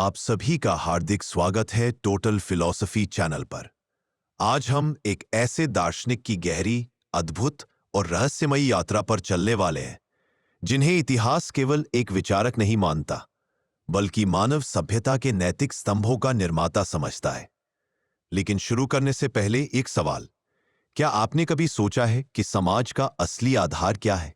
आप सभी का हार्दिक स्वागत है टोटल फिलॉसफी चैनल पर। आज हम एक ऐसे दार्शनिक की गहरी, अद्भुत और रहस्यमयी यात्रा पर चलने वाले हैं जिन्हें इतिहास केवल एक विचारक नहीं मानता, बल्कि मानव सभ्यता के नैतिक स्तंभों का निर्माता समझता है। लेकिन शुरू करने से पहले एक सवाल। क्या आपने कभी सोचा है कि समाज का असली आधार क्या है?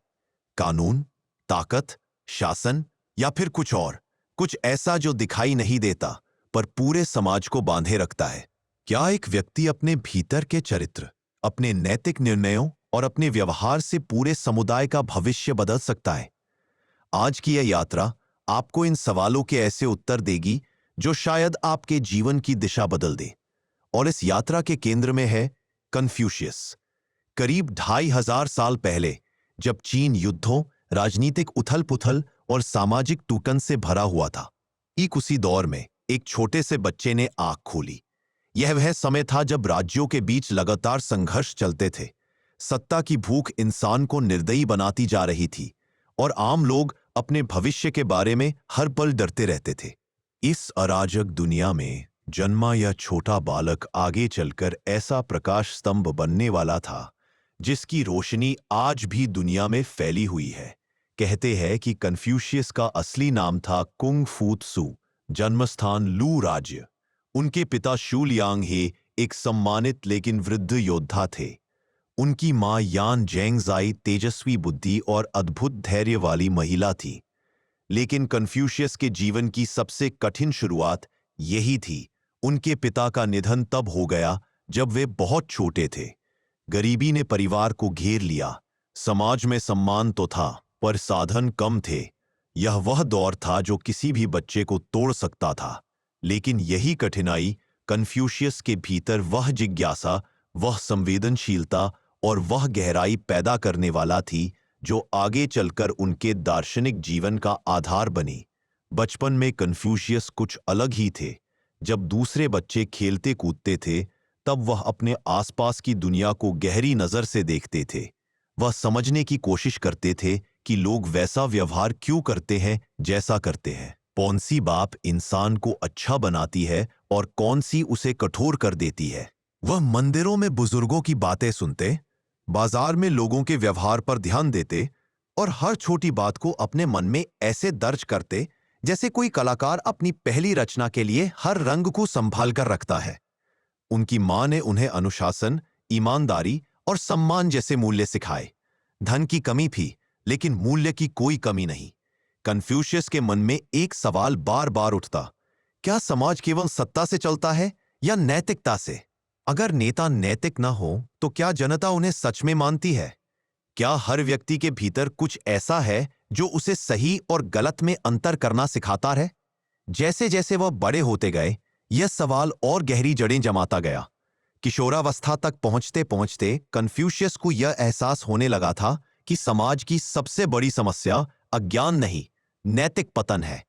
कानून, ताकत, शासन या फिर कुछ और, कुछ ऐसा जो दिखाई नहीं देता पर पूरे समाज को बांधे रखता है? क्या एक व्यक्ति अपने भीतर के चरित्र, अपने नैतिक निर्णयों और अपने व्यवहार से पूरे समुदाय का भविष्य बदल सकता है? आज की यह यात्रा आपको इन सवालों के ऐसे उत्तर देगी जो शायद आपके जीवन की दिशा बदल दे। और इस यात्रा के केंद्र में है कन्फ्यूशियस। करीब 2500 साल पहले, जब चीन युद्धों, राजनीतिक उथल-पुथल और सामाजिक टूटन से भरा हुआ था, ठीक उसी दौर में एक छोटे से बच्चे ने आंख खोली। यह वह समय था जब राज्यों के बीच लगातार संघर्ष चलते थे, सत्ता की भूख इंसान को निर्दयी बनाती जा रही थी और आम लोग अपने भविष्य के बारे में हर पल डरते रहते थे। इस अराजक दुनिया में जन्मा यह छोटा बालक आगे चलकर ऐसा प्रकाश स्तंभ बनने वाला था जिसकी रोशनी आज भी दुनिया में फैली हुई है। कहते हैं कि कन्फ्यूशियस का असली नाम था कुंग फू त्सु, जन्मस्थान लू राज्य। उनके पिता शू लियांग हे एक सम्मानित लेकिन वृद्ध योद्धा थे। उनकी मां यान जेंगजाई तेजस्वी बुद्धि और अद्भुत धैर्य वाली महिला थी। लेकिन कन्फ्यूशियस के जीवन की सबसे कठिन शुरुआत यही थी। उनके पिता का निधन तब हो गया जब वे बहुत छोटे थे। गरीबी ने परिवार को घेर लिया। समाज में सम्मान तो था, पर साधन कम थे। यह वह दौर था जो किसी भी बच्चे को तोड़ सकता था। लेकिन यही कठिनाई कन्फ्यूशियस के भीतर वह जिज्ञासा, वह संवेदनशीलता और वह गहराई पैदा करने वाला थी जो आगे चलकर उनके दार्शनिक जीवन का आधार बनी। बचपन में कन्फ्यूशियस कुछ अलग ही थे। जब दूसरे बच्चे खेलते कूदते थे, तब वह अपने आसपास की दुनिया को गहरी नजर से देखते थे। वह समझने की कोशिश करते थे कि लोग वैसा व्यवहार क्यों करते हैं जैसा करते हैं। कौन सी बात इंसान को अच्छा बनाती है और कौन सी उसे कठोर कर देती है। वह मंदिरों में बुजुर्गों की बातें सुनते, बाजार में लोगों के व्यवहार पर ध्यान देते और हर छोटी बात को अपने मन में ऐसे दर्ज करते जैसे कोई कलाकार अपनी पहली रचना के लिए हर रंग को संभाल कर रखता है। उनकी मां ने उन्हें अनुशासन, ईमानदारी और सम्मान जैसे मूल्य सिखाए। धन की कमी थी, लेकिन मूल्य की कोई कमी नहीं। कन्फ्यूशियस के मन में एक सवाल बार बार उठता, क्या समाज केवल सत्ता से चलता है या नैतिकता से? अगर नेता नैतिक न हो तो क्या जनता उन्हें सच में मानती है? क्या हर व्यक्ति के भीतर कुछ ऐसा है जो उसे सही और गलत में अंतर करना सिखाता है? जैसे जैसे वह बड़े होते गए, यह सवाल और गहरी जड़ें जमाता गया। किशोरावस्था तक पहुंचते पहुंचते कन्फ्यूशियस को यह एहसास होने लगा था कि समाज की सबसे बड़ी समस्या अज्ञान नहीं, नैतिक पतन है।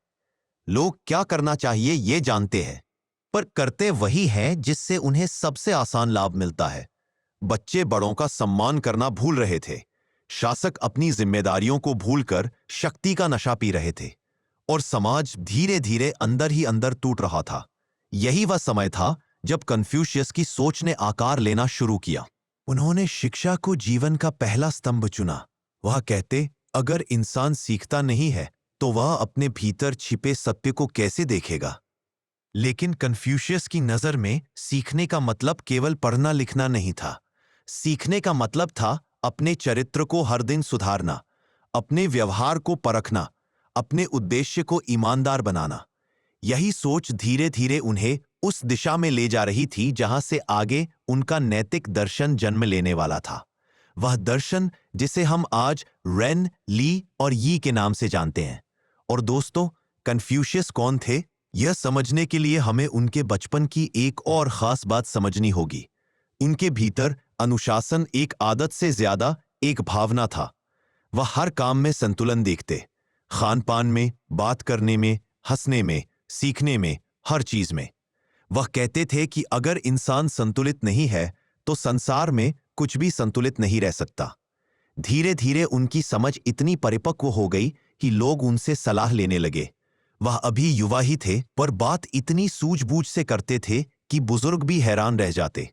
लोग क्या करना चाहिए ये जानते हैं, पर करते वही है जिससे उन्हें सबसे आसान लाभ मिलता है। बच्चे बड़ों का सम्मान करना भूल रहे थे। शासक अपनी जिम्मेदारियों को भूलकर शक्ति का नशा पी रहे थे और समाज धीरे धीरे अंदर ही अंदर टूट रहा था। यही वह समय था जब कन्फ्यूशियस की सोच ने आकार लेना शुरू किया। उन्होंने शिक्षा को जीवन का पहला स्तंभ चुना। वह कहते, अगर इंसान सीखता नहीं है तो वह अपने भीतर छिपे सत्य को कैसे देखेगा? लेकिन कन्फ्यूशियस की नजर में सीखने का मतलब केवल पढ़ना लिखना नहीं था। सीखने का मतलब था अपने चरित्र को हर दिन सुधारना, अपने व्यवहार को परखना, अपने उद्देश्य को ईमानदार बनाना। यही सोच धीरे धीरे उन्हें उस दिशा में ले जा रही थी जहां से आगे उनका नैतिक दर्शन जन्म लेने वाला था। वह दर्शन जिसे हम आज रेन, ली और यी के नाम से जानते हैं। और दोस्तों, कन्फ्यूशियस कौन थे? यह समझने के लिए हमें उनके बचपन की एक और खास बात समझनी होगी। उनके भीतर अनुशासन एक आदत से ज्यादा एक भावना था। वह हर काम में संतुलन देखते, खान पान में, बात करने में, हंसने में, सीखने में, हर चीज में। वह कहते थे कि अगर इंसान संतुलित नहीं है तो संसार में कुछ भी संतुलित नहीं रह सकता। धीरे धीरे उनकी समझ इतनी परिपक्व हो गई कि लोग उनसे सलाह लेने लगे। वह अभी युवा ही थे, पर बात इतनी सूझबूझ से करते थे कि बुजुर्ग भी हैरान रह जाते।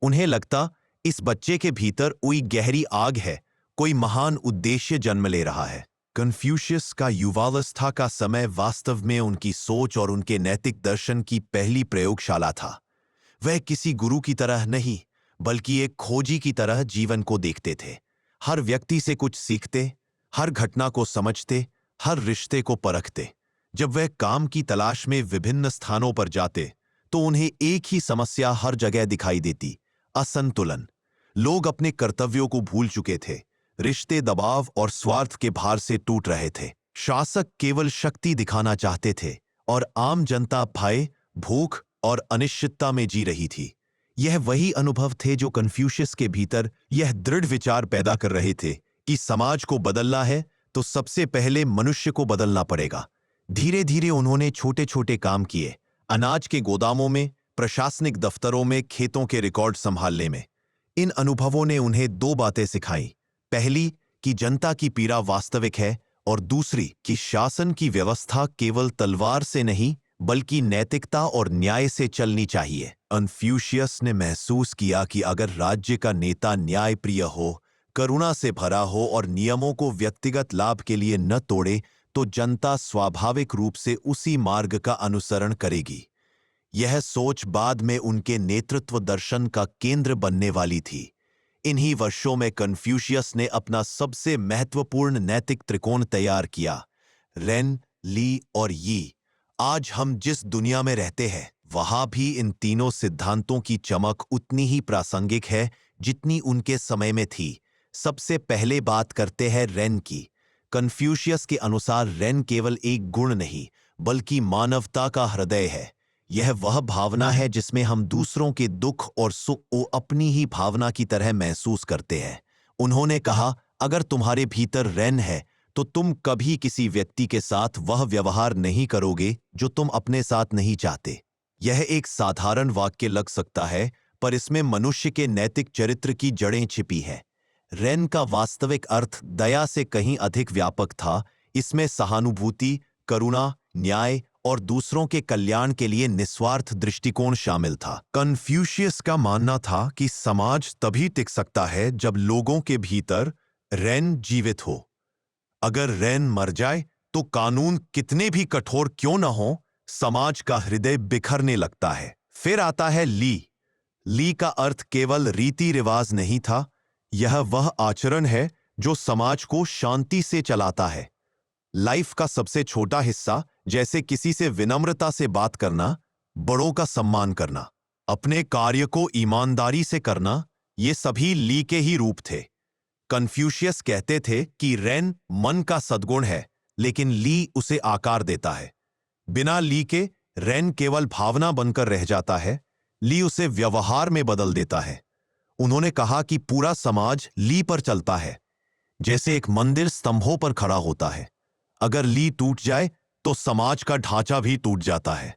उन्हें लगता इस बच्चे के भीतर कोई गहरी आग है, कोई महान उद्देश्य जन्म ले रहा है। कन्फ्यूशियस का युवावस्था का समय वास्तव में उनकी सोच और उनके नैतिक दर्शन की पहली प्रयोगशाला था। वह किसी गुरु की तरह नहीं, बल्कि एक खोजी की तरह जीवन को देखते थे। हर व्यक्ति से कुछ सीखते, हर घटना को समझते, हर रिश्ते को परखते। जब वह काम की तलाश में विभिन्न स्थानों पर जाते, तो उन्हें एक ही समस्या हर जगह दिखाई देती: असंतुलन। लोग अपने कर्तव्यों को भूल चुके थे, रिश्ते दबाव और स्वार्थ के भार से टूट रहे थे। शासक केवल शक्ति दिखाना चाहते थे और आम जनता भय, भूख और अनिश्चितता में जी रही थी। यह वही अनुभव थे जो कन्फ्यूशियस के भीतर यह दृढ़ विचार पैदा कर रहे थे कि समाज को बदलना है तो सबसे पहले मनुष्य को बदलना पड़ेगा। धीरे धीरे उन्होंने छोटे छोटे काम किए, अनाज के गोदामों में, प्रशासनिक दफ्तरों में, खेतों के रिकॉर्ड संभालने में। इन अनुभवों ने उन्हें दो बातें सिखाई: पहली कि जनता की पीड़ा वास्तविक है, और दूसरी कि शासन की व्यवस्था केवल तलवार से नहीं बल्कि नैतिकता और न्याय से चलनी चाहिए। कन्फ्यूशियस ने महसूस किया कि अगर राज्य का नेता न्यायप्रिय हो, करुणा से भरा हो और नियमों को व्यक्तिगत लाभ के लिए न तोड़े, तो जनता स्वाभाविक रूप से उसी मार्ग का अनुसरण करेगी। यह सोच बाद में उनके नेतृत्व दर्शन का केंद्र बनने वाली थी। इन्हीं वर्षों में कन्फ्यूशियस ने अपना सबसे महत्वपूर्ण नैतिक त्रिकोण तैयार किया: रेन, ली और यी। आज हम जिस दुनिया में रहते हैं, वहां भी इन तीनों सिद्धांतों की चमक उतनी ही प्रासंगिक है जितनी उनके समय में थी। सबसे पहले बात करते हैं रेन की। कन्फ्यूशियस के अनुसार रेन केवल एक गुण नहीं, बल्कि मानवता का हृदय है। यह वह भावना है जिसमें हम दूसरों के दुख और सुख को अपनी ही भावना की तरह महसूस करते हैं। उन्होंने कहा, अगर तुम्हारे भीतर रेन है तो तुम कभी किसी व्यक्ति के साथ वह व्यवहार नहीं करोगे जो तुम अपने साथ नहीं चाहते। यह एक साधारण वाक्य लग सकता है, पर इसमें मनुष्य के नैतिक चरित्र की जड़ें छिपी हैं। रेन का वास्तविक अर्थ दया से कहीं अधिक व्यापक था। इसमें सहानुभूति, करुणा, न्याय और दूसरों के कल्याण के लिए निस्वार्थ दृष्टिकोण शामिल था। कन्फ्यूशियस का मानना था कि समाज तभी टिक सकता है जब लोगों के भीतर रेन जीवित हो। अगर रेन मर जाए तो कानून कितने भी कठोर क्यों न हो, समाज का हृदय बिखरने लगता है। फिर आता है ली। ली का अर्थ केवल रीति रिवाज नहीं था, यह वह आचरण है जो समाज को शांति से चलाता है। लाइफ का सबसे छोटा हिस्सा, जैसे किसी से विनम्रता से बात करना, बड़ों का सम्मान करना, अपने कार्य को ईमानदारी से करना, ये सभी ली के ही रूप थे। कन्फ्यूशियस कहते थे कि रेन मन का सद्गुण है, लेकिन ली उसे आकार देता है। बिना ली के रेन केवल भावना बनकर रह जाता है, ली उसे व्यवहार में बदल देता है। उन्होंने कहा कि पूरा समाज ली पर चलता है, जैसे एक मंदिर स्तंभों पर खड़ा होता है। अगर ली टूट जाए तो समाज का ढांचा भी टूट जाता है।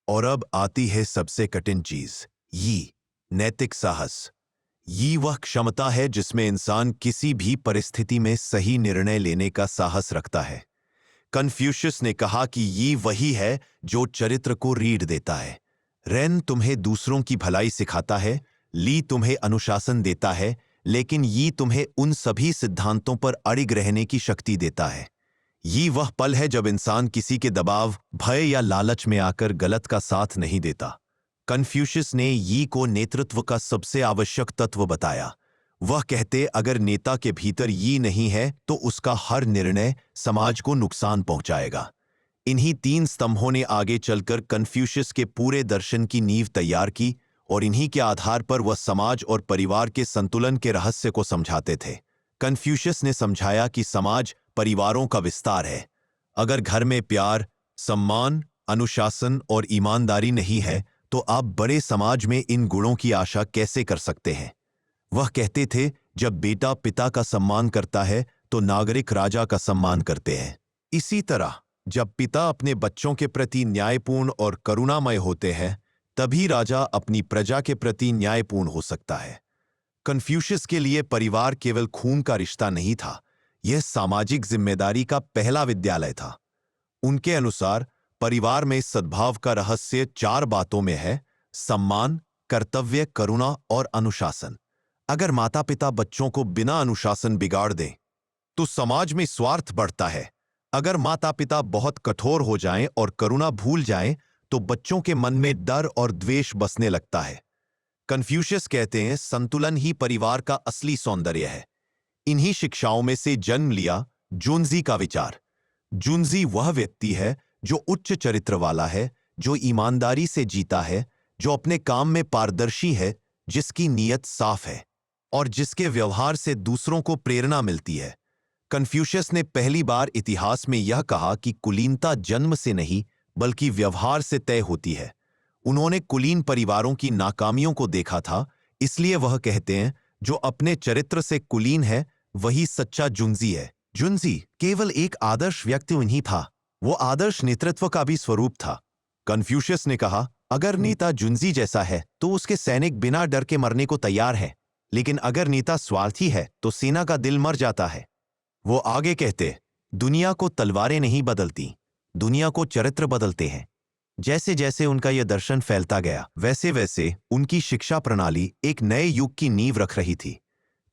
और अब आती है सबसे कठिन चीज, ये नैतिक साहस। ये वह क्षमता है जिसमें इंसान किसी भी परिस्थिति में सही निर्णय लेने का साहस रखता है। कन्फ्यूशियस ने कहा कि ये वही है जो चरित्र को रीढ़ देता है। रेन तुम्हें दूसरों की भलाई सिखाता है, ली तुम्हें अनुशासन देता है, लेकिन ये तुम्हें उन सभी सिद्धांतों पर अड़िग रहने की शक्ति देता है। ये वह पल है जब इंसान किसी के दबाव, भय या लालच में आकर गलत का साथ नहीं देता। कन्फ्यूशियस ने ये को नेतृत्व का सबसे आवश्यक तत्व बताया। वह कहते, अगर नेता के भीतर ये नहीं है तो उसका हर निर्णय समाज को नुकसान पहुंचाएगा। इन्हीं तीन स्तंभों ने आगे चलकर कन्फ्यूशियस के पूरे दर्शन की नींव तैयार की, और इन्हीं के आधार पर वह समाज और परिवार के संतुलन के रहस्य को समझाते थे। कन्फ्यूशियस ने समझाया कि समाज परिवारों का विस्तार है। अगर घर में प्यार, सम्मान, अनुशासन और ईमानदारी नहीं है, तो आप बड़े समाज में इन गुणों की आशा कैसे कर सकते हैं? वह कहते थे, जब बेटा पिता का सम्मान करता है तो नागरिक राजा का सम्मान करते हैं। इसी तरह जब पिता अपने बच्चों के प्रति न्यायपूर्ण और करुणामय होते हैं, तभी राजा अपनी प्रजा के प्रति न्यायपूर्ण हो सकता है। कन्फ्यूशियस के लिए परिवार केवल खून का रिश्ता नहीं था, यह सामाजिक जिम्मेदारी का पहला विद्यालय था। उनके अनुसार परिवार में सद्भाव का रहस्य 4 बातों में है: सम्मान, कर्तव्य, करुणा और अनुशासन। अगर माता पिता बच्चों को बिना अनुशासन बिगाड़ दें तो समाज में स्वार्थ बढ़ता है। अगर माता पिता बहुत कठोर हो जाएं और करुणा भूल जाएं तो बच्चों के मन में डर और द्वेष बसने लगता है। कन्फ्यूशियस कहते हैं, संतुलन ही परिवार का असली सौंदर्य है। इन्हीं शिक्षाओं में से जन्म लिया जुनजी का विचार। जुनजी वह व्यक्ति है जो उच्च चरित्र वाला है, जो ईमानदारी से जीता है, जो अपने काम में पारदर्शी है, जिसकी नीयत साफ है और जिसके व्यवहार से दूसरों को प्रेरणा मिलती है। कन्फ्यूशियस ने पहली बार इतिहास में यह कहा कि कुलीनता जन्म से नहीं बल्कि व्यवहार से तय होती है। उन्होंने कुलीन परिवारों की नाकामियों को देखा था, इसलिए वह कहते हैं, जो अपने चरित्र से कुलीन है वही सच्चा जुनजी है। जुनजी केवल एक आदर्श व्यक्ति नहीं था, वो आदर्श नेतृत्व का भी स्वरूप था। कन्फ्यूशियस ने कहा, अगर नेता जुनजी जैसा है तो उसके सैनिक बिना डर के मरने को तैयार है, लेकिन अगर नेता स्वार्थी है तो सेना का दिल मर जाता है। वो आगे कहते, दुनिया को तलवारें नहीं बदलती, दुनिया को चरित्र बदलते हैं। जैसे जैसे उनका यह दर्शन फैलता गया वैसे वैसे उनकी शिक्षा प्रणाली एक नए युग की नींव रख रही थी।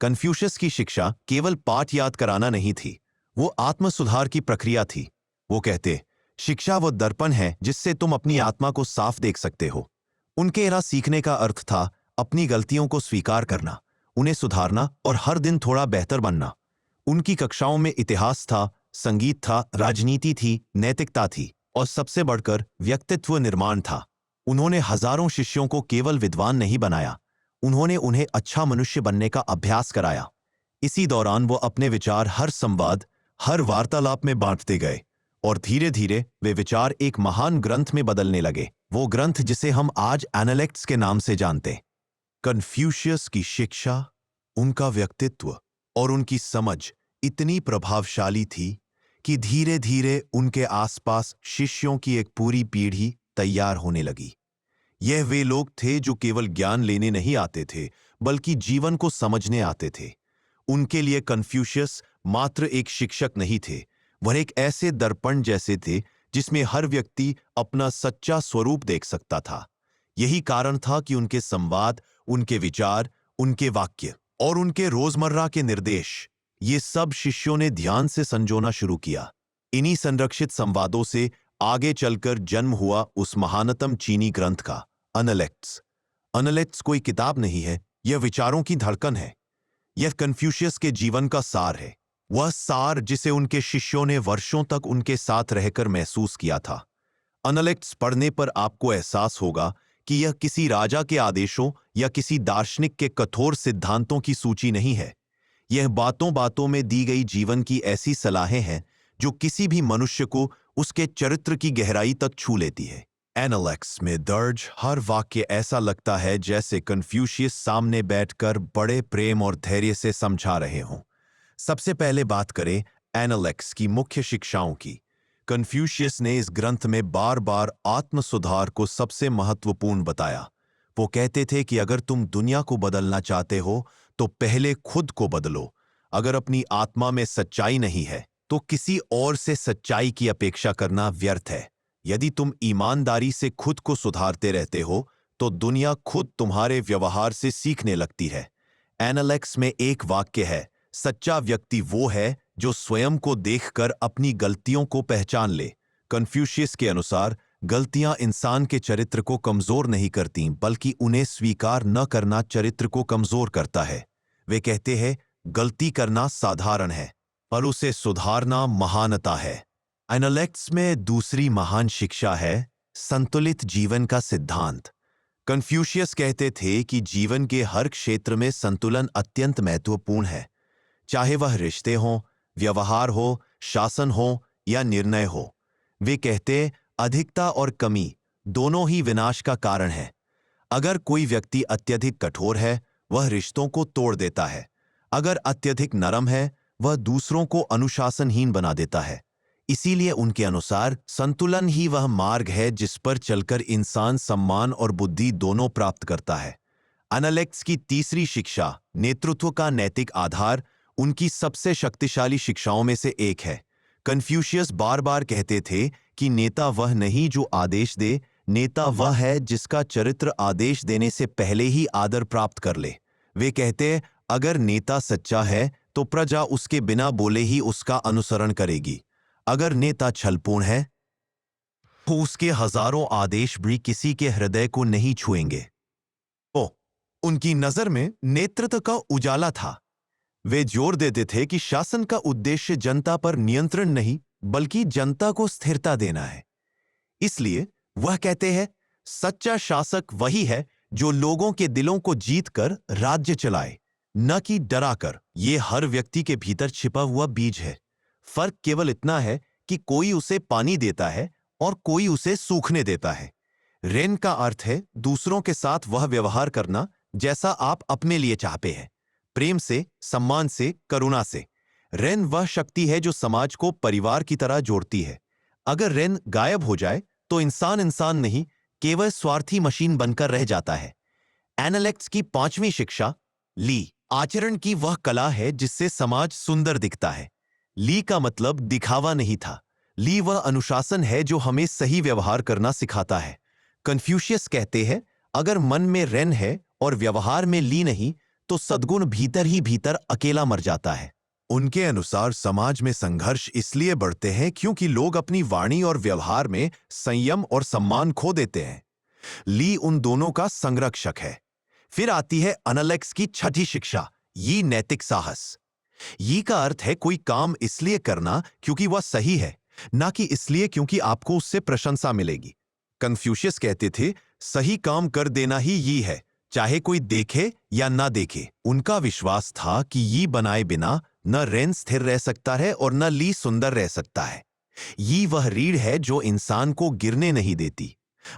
कन्फ्यूशियस की शिक्षा केवल पाठ याद कराना नहीं थी, वो आत्म सुधार की प्रक्रिया थी। वो कहते, शिक्षा वो दर्पण है जिससे तुम अपनी आत्मा को साफ देख सकते हो। उनके यहाँ सीखने का अर्थ था अपनी गलतियों को स्वीकार करना, उन्हें सुधारना और हर दिन थोड़ा बेहतर बनना। उनकी कक्षाओं में इतिहास था, संगीत था, राजनीति थी, नैतिकता थी और सबसे बढ़कर व्यक्तित्व निर्माण था। उन्होंने हजारों शिष्यों को केवल विद्वान नहीं बनाया, उन्होंने उन्हें अच्छा मनुष्य बनने का अभ्यास कराया। इसी दौरान वो अपने विचार हर संवाद, हर वार्तालाप में बांटते गए और धीरे धीरे वे विचार एक महान ग्रंथ में बदलने लगे, वो ग्रंथ जिसे हम आज एनालेक्ट्स के नाम से जानते। कन्फ्यूशियस की शिक्षा, उनका व्यक्तित्व और उनकी समझ इतनी प्रभावशाली थी कि धीरे धीरे उनके आसपास शिष्यों की एक पूरी पीढ़ी तैयार होने लगी। यह वे लोग थे जो केवल ज्ञान लेने नहीं आते थे बल्कि जीवन को समझने आते थे। उनके लिए कन्फ्यूशियस मात्र एक शिक्षक नहीं थे, वह एक ऐसे दर्पण जैसे थे जिसमें हर व्यक्ति अपना सच्चा स्वरूप देख सकता था। यही कारण था कि उनके संवाद, उनके विचार, उनके वाक्य और उनके रोजमर्रा के निर्देश, ये सब शिष्यों ने ध्यान से संजोना शुरू किया। इन्हीं संरक्षित संवादों से आगे चलकर जन्म हुआ उस महानतम चीनी ग्रंथ का, एनालेक्ट्स। एनालेक्ट्स कोई किताब नहीं है, यह विचारों की धड़कन है। यह कन्फ्यूशियस के जीवन का सार है, वह सार जिसे उनके शिष्यों ने वर्षों तक उनके साथ रहकर महसूस किया था। एनालेक्ट्स पढ़ने पर आपको एहसास होगा कि यह किसी राजा के आदेशों या किसी दार्शनिक के कठोर सिद्धांतों की सूची नहीं है। यह बातों बातों में दी गई जीवन की ऐसी सलाहें हैं जो किसी भी मनुष्य को उसके चरित्र की गहराई तक छू लेती है। एनालेक्ट्स में दर्ज हर वाक्य ऐसा लगता है जैसे कन्फ्यूशियस सामने बैठकर बड़े प्रेम और धैर्य से समझा रहे हों। सबसे पहले बात करें एनालेक्ट्स की मुख्य शिक्षाओं की। कन्फ्यूशियस ने इस ग्रंथ में बार बार आत्म सुधार को सबसे महत्वपूर्ण बताया। वो कहते थे कि अगर तुम दुनिया को बदलना चाहते हो तो पहले खुद को बदलो। अगर अपनी आत्मा में सच्चाई नहीं है तो किसी और से सच्चाई की अपेक्षा करना व्यर्थ है। यदि तुम ईमानदारी से खुद को सुधारते रहते हो तो दुनिया खुद तुम्हारे व्यवहार से सीखने लगती है। एनालेक्ट्स में एक वाक्य है, सच्चा व्यक्ति वो है जो स्वयं को देखकर अपनी गलतियों को पहचान ले। कन्फ्यूशियस के अनुसार गलतियां इंसान के चरित्र को कमजोर नहीं करती बल्कि उन्हें स्वीकार न करना चरित्र को कमजोर करता है। वे कहते हैं, गलती करना साधारण है पर उसे सुधारना महानता है। एनालेक्ट्स में दूसरी महान शिक्षा है संतुलित जीवन का सिद्धांत। कन्फ्यूशियस कहते थे कि जीवन के हर क्षेत्र में संतुलन अत्यंत महत्वपूर्ण है, चाहे वह रिश्ते हों, व्यवहार हो, शासन हो या निर्णय हो। वे कहते, अधिकता और कमी दोनों ही विनाश का कारण है। अगर कोई व्यक्ति अत्यधिक कठोर है, वह रिश्तों को तोड़ देता है। अगर अत्यधिक नरम है, वह दूसरों को अनुशासनहीन बना देता है। इसीलिए उनके अनुसार संतुलन ही वह मार्ग है जिस पर चलकर इंसान सम्मान और बुद्धि दोनों प्राप्त करता है। एनालेक्ट्स की तीसरी शिक्षा, नेतृत्व का नैतिक आधार, उनकी सबसे शक्तिशाली शिक्षाओं में से एक है। कन्फ्यूशियस बार बार कहते थे कि नेता वह नहीं जो आदेश दे, नेता वह है जिसका चरित्र आदेश देने से पहले ही आदर प्राप्त कर ले। वे कहते, अगर नेता सच्चा है तो प्रजा उसके बिना बोले ही उसका अनुसरण करेगी। अगर नेता छलपूर्ण है तो उसके हजारों आदेश भी किसी के हृदय को नहीं छुएंगे। ओ, उनकी नजर में नेतृत्व का उजाला था। वे जोर देते थे कि शासन का उद्देश्य जनता पर नियंत्रण नहीं बल्कि जनता को स्थिरता देना है। इसलिए वह कहते हैं, सच्चा शासक वही है जो लोगों के दिलों को जीतकर राज्य चलाए, न कि डराकर। ये हर व्यक्ति के भीतर छिपा हुआ बीज है। फर्क केवल इतना है कि कोई उसे पानी देता है और कोई उसे सूखने देता है। रेन का अर्थ है दूसरों के साथ वह व्यवहार करना जैसा आप अपने लिए चाहते हैं, प्रेम से, सम्मान से, करुणा से। रेन वह शक्ति है जो समाज को परिवार की तरह जोड़ती है। अगर रेन गायब हो जाए तो इंसान इंसान नहीं, केवल स्वार्थी मशीन बनकर रह जाता है। एनालेक्स की 5वीं शिक्षा, ली। आचरण की वह कला है जिससे समाज सुंदर दिखता है। ली का मतलब दिखावा नहीं था। ली वह अनुशासन है जो हमें सही व्यवहार करना सिखाता है। कन्फ्यूशियस कहते हैं, अगर मन में रेन है और व्यवहार में ली नहीं तो सद्गुण भीतर ही भीतर अकेला मर जाता है। उनके अनुसार समाज में संघर्ष इसलिए बढ़ते हैं क्योंकि लोग अपनी वाणी और व्यवहार में संयम और सम्मान खो देते हैं। ली उन दोनों का संरक्षक है। फिर आती है अनलेक्स की 6ठी शिक्षा, ये नैतिक साहस। ये का अर्थ है कोई काम इसलिए करना क्योंकि वह सही है, ना कि इसलिए क्योंकि आपको उससे प्रशंसा मिलेगी। कन्फ्यूशियस कहते थे, सही काम कर देना ही ये है, चाहे कोई देखे या ना देखे। उनका विश्वास था कि ये बनाए बिना न रेन स्थिर रह सकता है और न ली सुंदर रह सकता है। ये वह रीढ़ है जो इंसान को गिरने नहीं देती।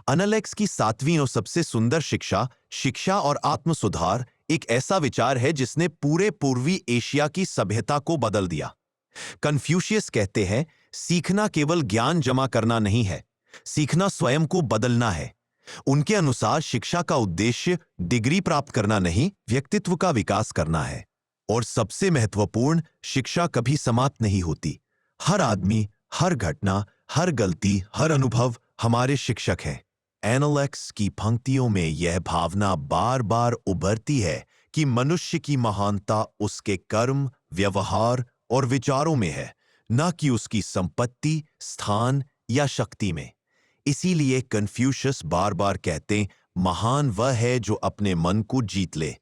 अनलेक्स की 7वीं और सबसे सुंदर शिक्षा, शिक्षा और आत्म सुधार, एक ऐसा विचार है जिसने पूरे पूर्वी एशिया की सभ्यता को बदल दिया। कन्फ्यूशियस कहते हैं, सीखना केवल ज्ञान जमा करना नहीं है, सीखना स्वयं को बदलना है। उनके अनुसार शिक्षा का उद्देश्य डिग्री प्राप्त करना नहीं, व्यक्तित्व का विकास करना है। और सबसे महत्वपूर्ण, शिक्षा कभी समाप्त नहीं होती। हर आदमी, हर घटना, हर गलती, हर अनुभव हमारे शिक्षक हैं। एनालेक्स की पंक्तियों में यह भावना बार बार उभरती है कि मनुष्य की महानता उसके कर्म, व्यवहार और विचारों में है, न कि उसकी संपत्ति, स्थान या शक्ति में। इसीलिए कन्फ्यूशियस बार बार कहते, महान वह है जो अपने मन को जीत ले।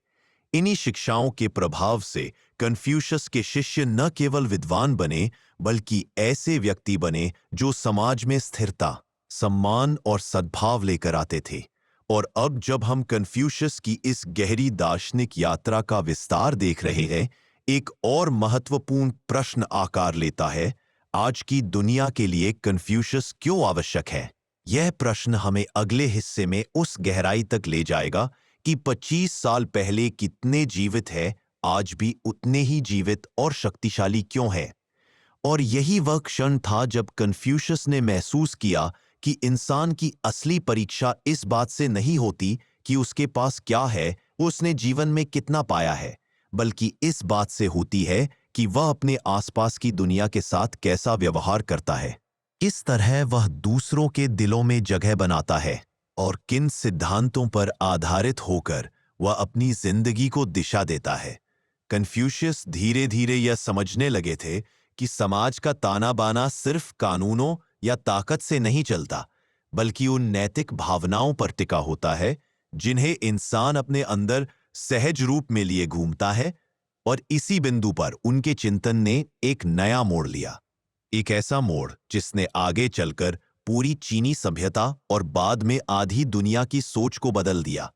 इन्हीं शिक्षाओं के प्रभाव से कन्फ्यूशियस के शिष्य न केवल विद्वान बने बल्कि ऐसे व्यक्ति बने जो समाज में स्थिरता, सम्मान और सद्भाव लेकर आते थे। और अब जब हम कन्फ्यूशियस की इस गहरी दार्शनिक यात्रा का विस्तार देख रहे हैं, एक और महत्वपूर्ण प्रश्न आकार लेता है, आज की दुनिया के लिए कन्फ्यूशियस क्यों आवश्यक है? यह प्रश्न हमें अगले हिस्से में उस गहराई तक ले जाएगा कि 25 साल पहले कितने जीवित है, आज भी उतने ही जीवित और शक्तिशाली क्यों है। और यही वह क्षण था जब कन्फ्यूशियस ने महसूस किया कि इंसान की असली परीक्षा इस बात से नहीं होती कि उसके पास क्या है, उसने जीवन में कितना पाया है, बल्कि इस बात से होती है कि वह अपने आसपास की दुनिया के साथ कैसा व्यवहार करता है। इस तरह वह दूसरों के दिलों में जगह बनाता है और किन सिद्धांतों पर आधारित होकर वह अपनी जिंदगी को दिशा देता है। कन्फ्यूशियस धीरे धीरे यह समझने लगे थे कि समाज का ताना बाना सिर्फ कानूनों या ताकत से नहीं चलता, बल्कि उन नैतिक भावनाओं पर टिका होता है जिन्हें इंसान अपने अंदर सहज रूप में लिए घूमता है। और इसी बिंदु पर उनके चिंतन ने एक नया मोड़ लिया, एक ऐसा मोड़ जिसने आगे चलकर पूरी चीनी सभ्यता और बाद में आधी दुनिया की सोच को बदल दिया।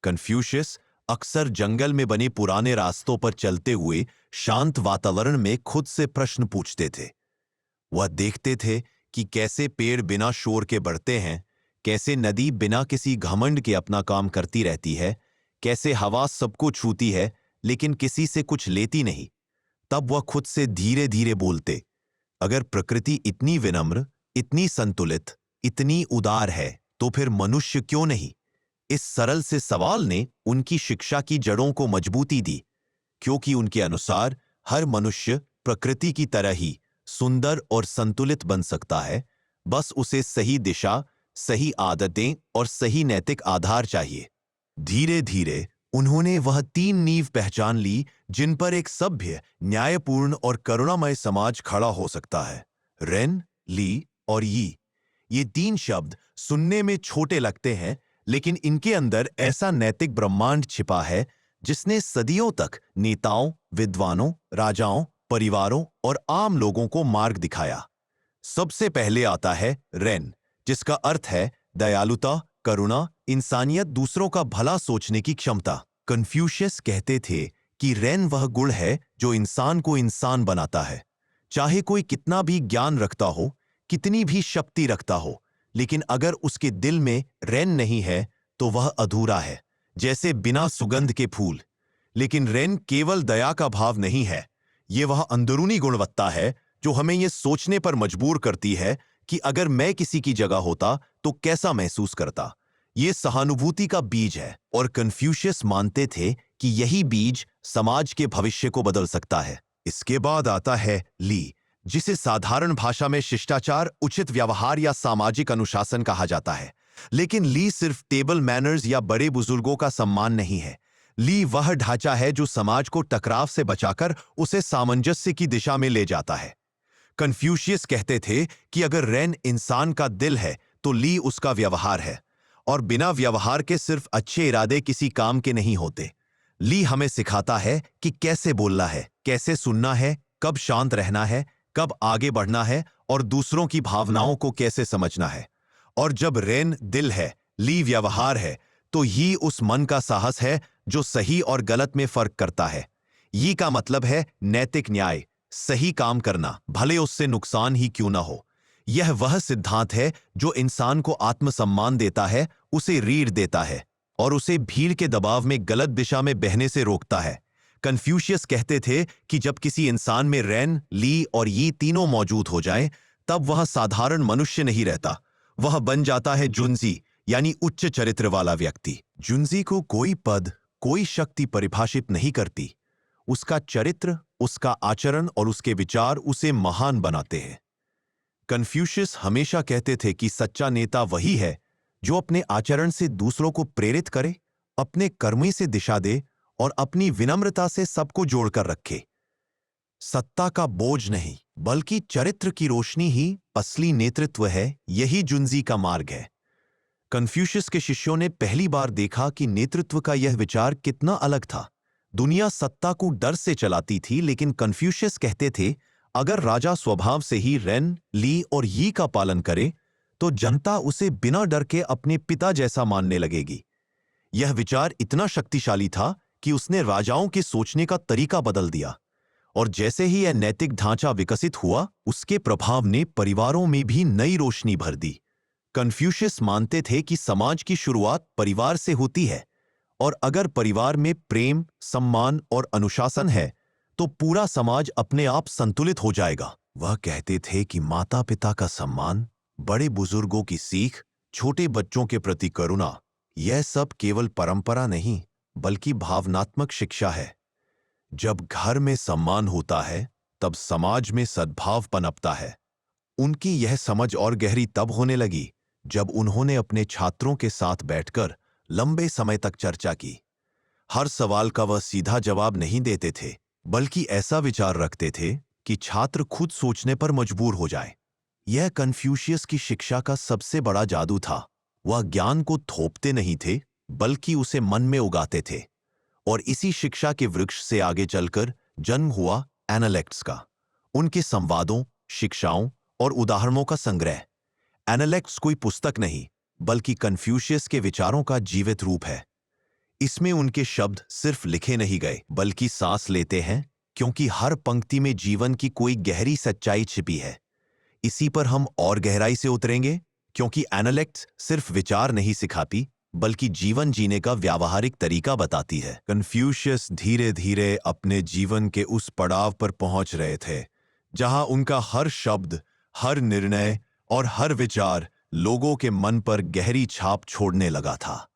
कन्फ्यूशियस अक्सर जंगल में बने पुराने रास्तों पर चलते हुए शांत वातावरण में खुद से प्रश्न पूछते थे। वह देखते थे कि कैसे पेड़ बिना शोर के बढ़ते हैं, कैसे नदी बिना किसी घमंड के अपना काम करती रहती है, कैसे हवा सबको छूती है लेकिन किसी से कुछ लेती नहीं। तब वह खुद से धीरे धीरे बोलते, अगर प्रकृति इतनी विनम्र, इतनी संतुलित, इतनी उदार है तो फिर मनुष्य क्यों नहीं? इस सरल से सवाल ने उनकी शिक्षा की जड़ों को मजबूती दी, क्योंकि उनके अनुसार हर मनुष्य प्रकृति की तरह ही सुंदर और संतुलित बन सकता है, बस उसे सही दिशा, सही आदतें और सही नैतिक आधार चाहिए। धीरे धीरे उन्होंने वह 3 नींव पहचान ली जिन पर एक सभ्य, न्यायपूर्ण और करुणामय समाज खड़ा हो सकता है। रेन, ली और यी। ये 3 शब्द सुनने में छोटे लगते हैं, लेकिन इनके अंदर ऐसा नैतिक ब्रह्मांड छिपा है जिसने सदियों तक नेताओं, विद्वानों, राजाओं, परिवारों और आम लोगों को मार्ग दिखाया। सबसे पहले आता है रेन, जिसका अर्थ है दयालुता, करुणा, इंसानियत, दूसरों का भला सोचने की क्षमता। कन्फ्यूशियस कहते थे कि रेन वह गुण है जो इंसान को इंसान बनाता है। चाहे कोई कितना भी ज्ञान रखता हो, कितनी भी शक्ति रखता हो, लेकिन अगर उसके दिल में रेन नहीं है तो वह अधूरा है, जैसे बिना सुगंध के फूल। लेकिन रेन केवल दया का भाव नहीं है, ये वह अंदरूनी गुणवत्ता है जो हमें ये सोचने पर मजबूर करती है कि अगर मैं किसी की जगह होता तो कैसा महसूस करता। ये सहानुभूति का बीज है और कन्फ्यूशियस मानते थे कि यही बीज समाज के भविष्य को बदल सकता है। इसके बाद आता है ली, जिसे साधारण भाषा में शिष्टाचार, उचित व्यवहार या सामाजिक अनुशासन कहा जाता है। लेकिन ली सिर्फ टेबल मैनर्स या बड़े बुजुर्गों का सम्मान नहीं है। ली वह ढांचा है जो समाज को टकराव से बचाकर उसे सामंजस्य की दिशा में ले जाता है। कन्फ्यूशियस कहते थे कि अगर रेन इंसान का दिल है तो ली उसका व्यवहार है, और बिना व्यवहार के सिर्फ अच्छे इरादे किसी काम के नहीं होते। ली हमें सिखाता है कि कैसे बोलना है, कैसे सुनना है, कब शांत रहना है, कब आगे बढ़ना है और दूसरों की भावनाओं को कैसे समझना है। और जब रेन दिल है, ली व्यवहार है, तो ये उस मन का साहस है जो सही और गलत में फर्क करता है। ये का मतलब है नैतिक न्याय, सही काम करना, भले उससे नुकसान ही क्यों ना हो। यह वह सिद्धांत है जो इंसान को आत्मसम्मान देता है, उसे रीढ़ देता है और उसे भीड़ के दबाव में गलत दिशा में बहने से रोकता है। कन्फ्यूशियस कहते थे कि जब किसी इंसान में रेन, ली और ये तीनों मौजूद हो जाएं, तब वह साधारण मनुष्य नहीं रहता, वह बन जाता है जुन्जी, यानी उच्च चरित्र वाला व्यक्ति। जुन्जी को कोई पद, कोई शक्ति परिभाषित नहीं करती। उसका चरित्र, उसका आचरण और उसके विचार उसे महान बनाते हैं। कन्फ्यूशियस हमेशा कहते थे कि सच्चा नेता वही है जो अपने आचरण से दूसरों को प्रेरित करे, अपने कर्मों से दिशा दे और अपनी विनम्रता से सबको जोड़कर रखे। सत्ता का बोझ नहीं, बल्कि चरित्र की रोशनी ही असली नेतृत्व है। यही जुन्जी का मार्ग है। कन्फ्यूशियस के शिष्यों ने पहली बार देखा कि नेतृत्व का यह विचार कितना अलग था। दुनिया सत्ता को डर से चलाती थी, लेकिन कन्फ्यूशियस कहते थे अगर राजा स्वभाव से ही रेन, ली और यी का पालन करे तो जनता उसे बिना डर के अपने पिता जैसा मानने लगेगी। यह विचार इतना शक्तिशाली था कि उसने राजाओं के सोचने का तरीका बदल दिया, और जैसे ही यह नैतिक ढांचा विकसित हुआ, उसके प्रभाव ने परिवारों में भी नई रोशनी भर दी। कन्फ्यूशियस मानते थे कि समाज की शुरुआत परिवार से होती है, और अगर परिवार में प्रेम, सम्मान और अनुशासन है तो पूरा समाज अपने आप संतुलित हो जाएगा। वह कहते थे कि माता पिता का सम्मान, बड़े बुजुर्गों की सीख, छोटे बच्चों के प्रति करुणा, यह सब केवल परंपरा नहीं बल्कि भावनात्मक शिक्षा है। जब घर में सम्मान होता है तब समाज में सद्भाव पनपता है। उनकी यह समझ और गहरी तब होने लगी जब उन्होंने अपने छात्रों के साथ बैठकर लंबे समय तक चर्चा की। हर सवाल का वह सीधा जवाब नहीं देते थे, बल्कि ऐसा विचार रखते थे कि छात्र खुद सोचने पर मजबूर हो जाए। यह कन्फ्यूशियस की शिक्षा का सबसे बड़ा जादू था। वह ज्ञान को थोपते नहीं थे, बल्कि उसे मन में उगाते थे। और इसी शिक्षा के वृक्ष से आगे चलकर जन्म हुआ एनालेक्ट्स का, उनके संवादों, शिक्षाओं और उदाहरणों का संग्रह। एनालेक्ट्स कोई पुस्तक नहीं, बल्कि कन्फ्यूशियस के विचारों का जीवित रूप है। इसमें उनके शब्द सिर्फ लिखे नहीं गए, बल्कि सांस लेते हैं, क्योंकि हर पंक्ति में जीवन की कोई गहरी सच्चाई छिपी है। इसी पर हम और गहराई से उतरेंगे, क्योंकि एनालेक्ट्स सिर्फ विचार नहीं सिखाती, बल्कि जीवन जीने का व्यावहारिक तरीका बताती है। कन्फ्यूशियस धीरे धीरे अपने जीवन के उस पड़ाव पर पहुंच रहे थे जहां उनका हर शब्द, हर निर्णय और हर विचार लोगों के मन पर गहरी छाप छोड़ने लगा था।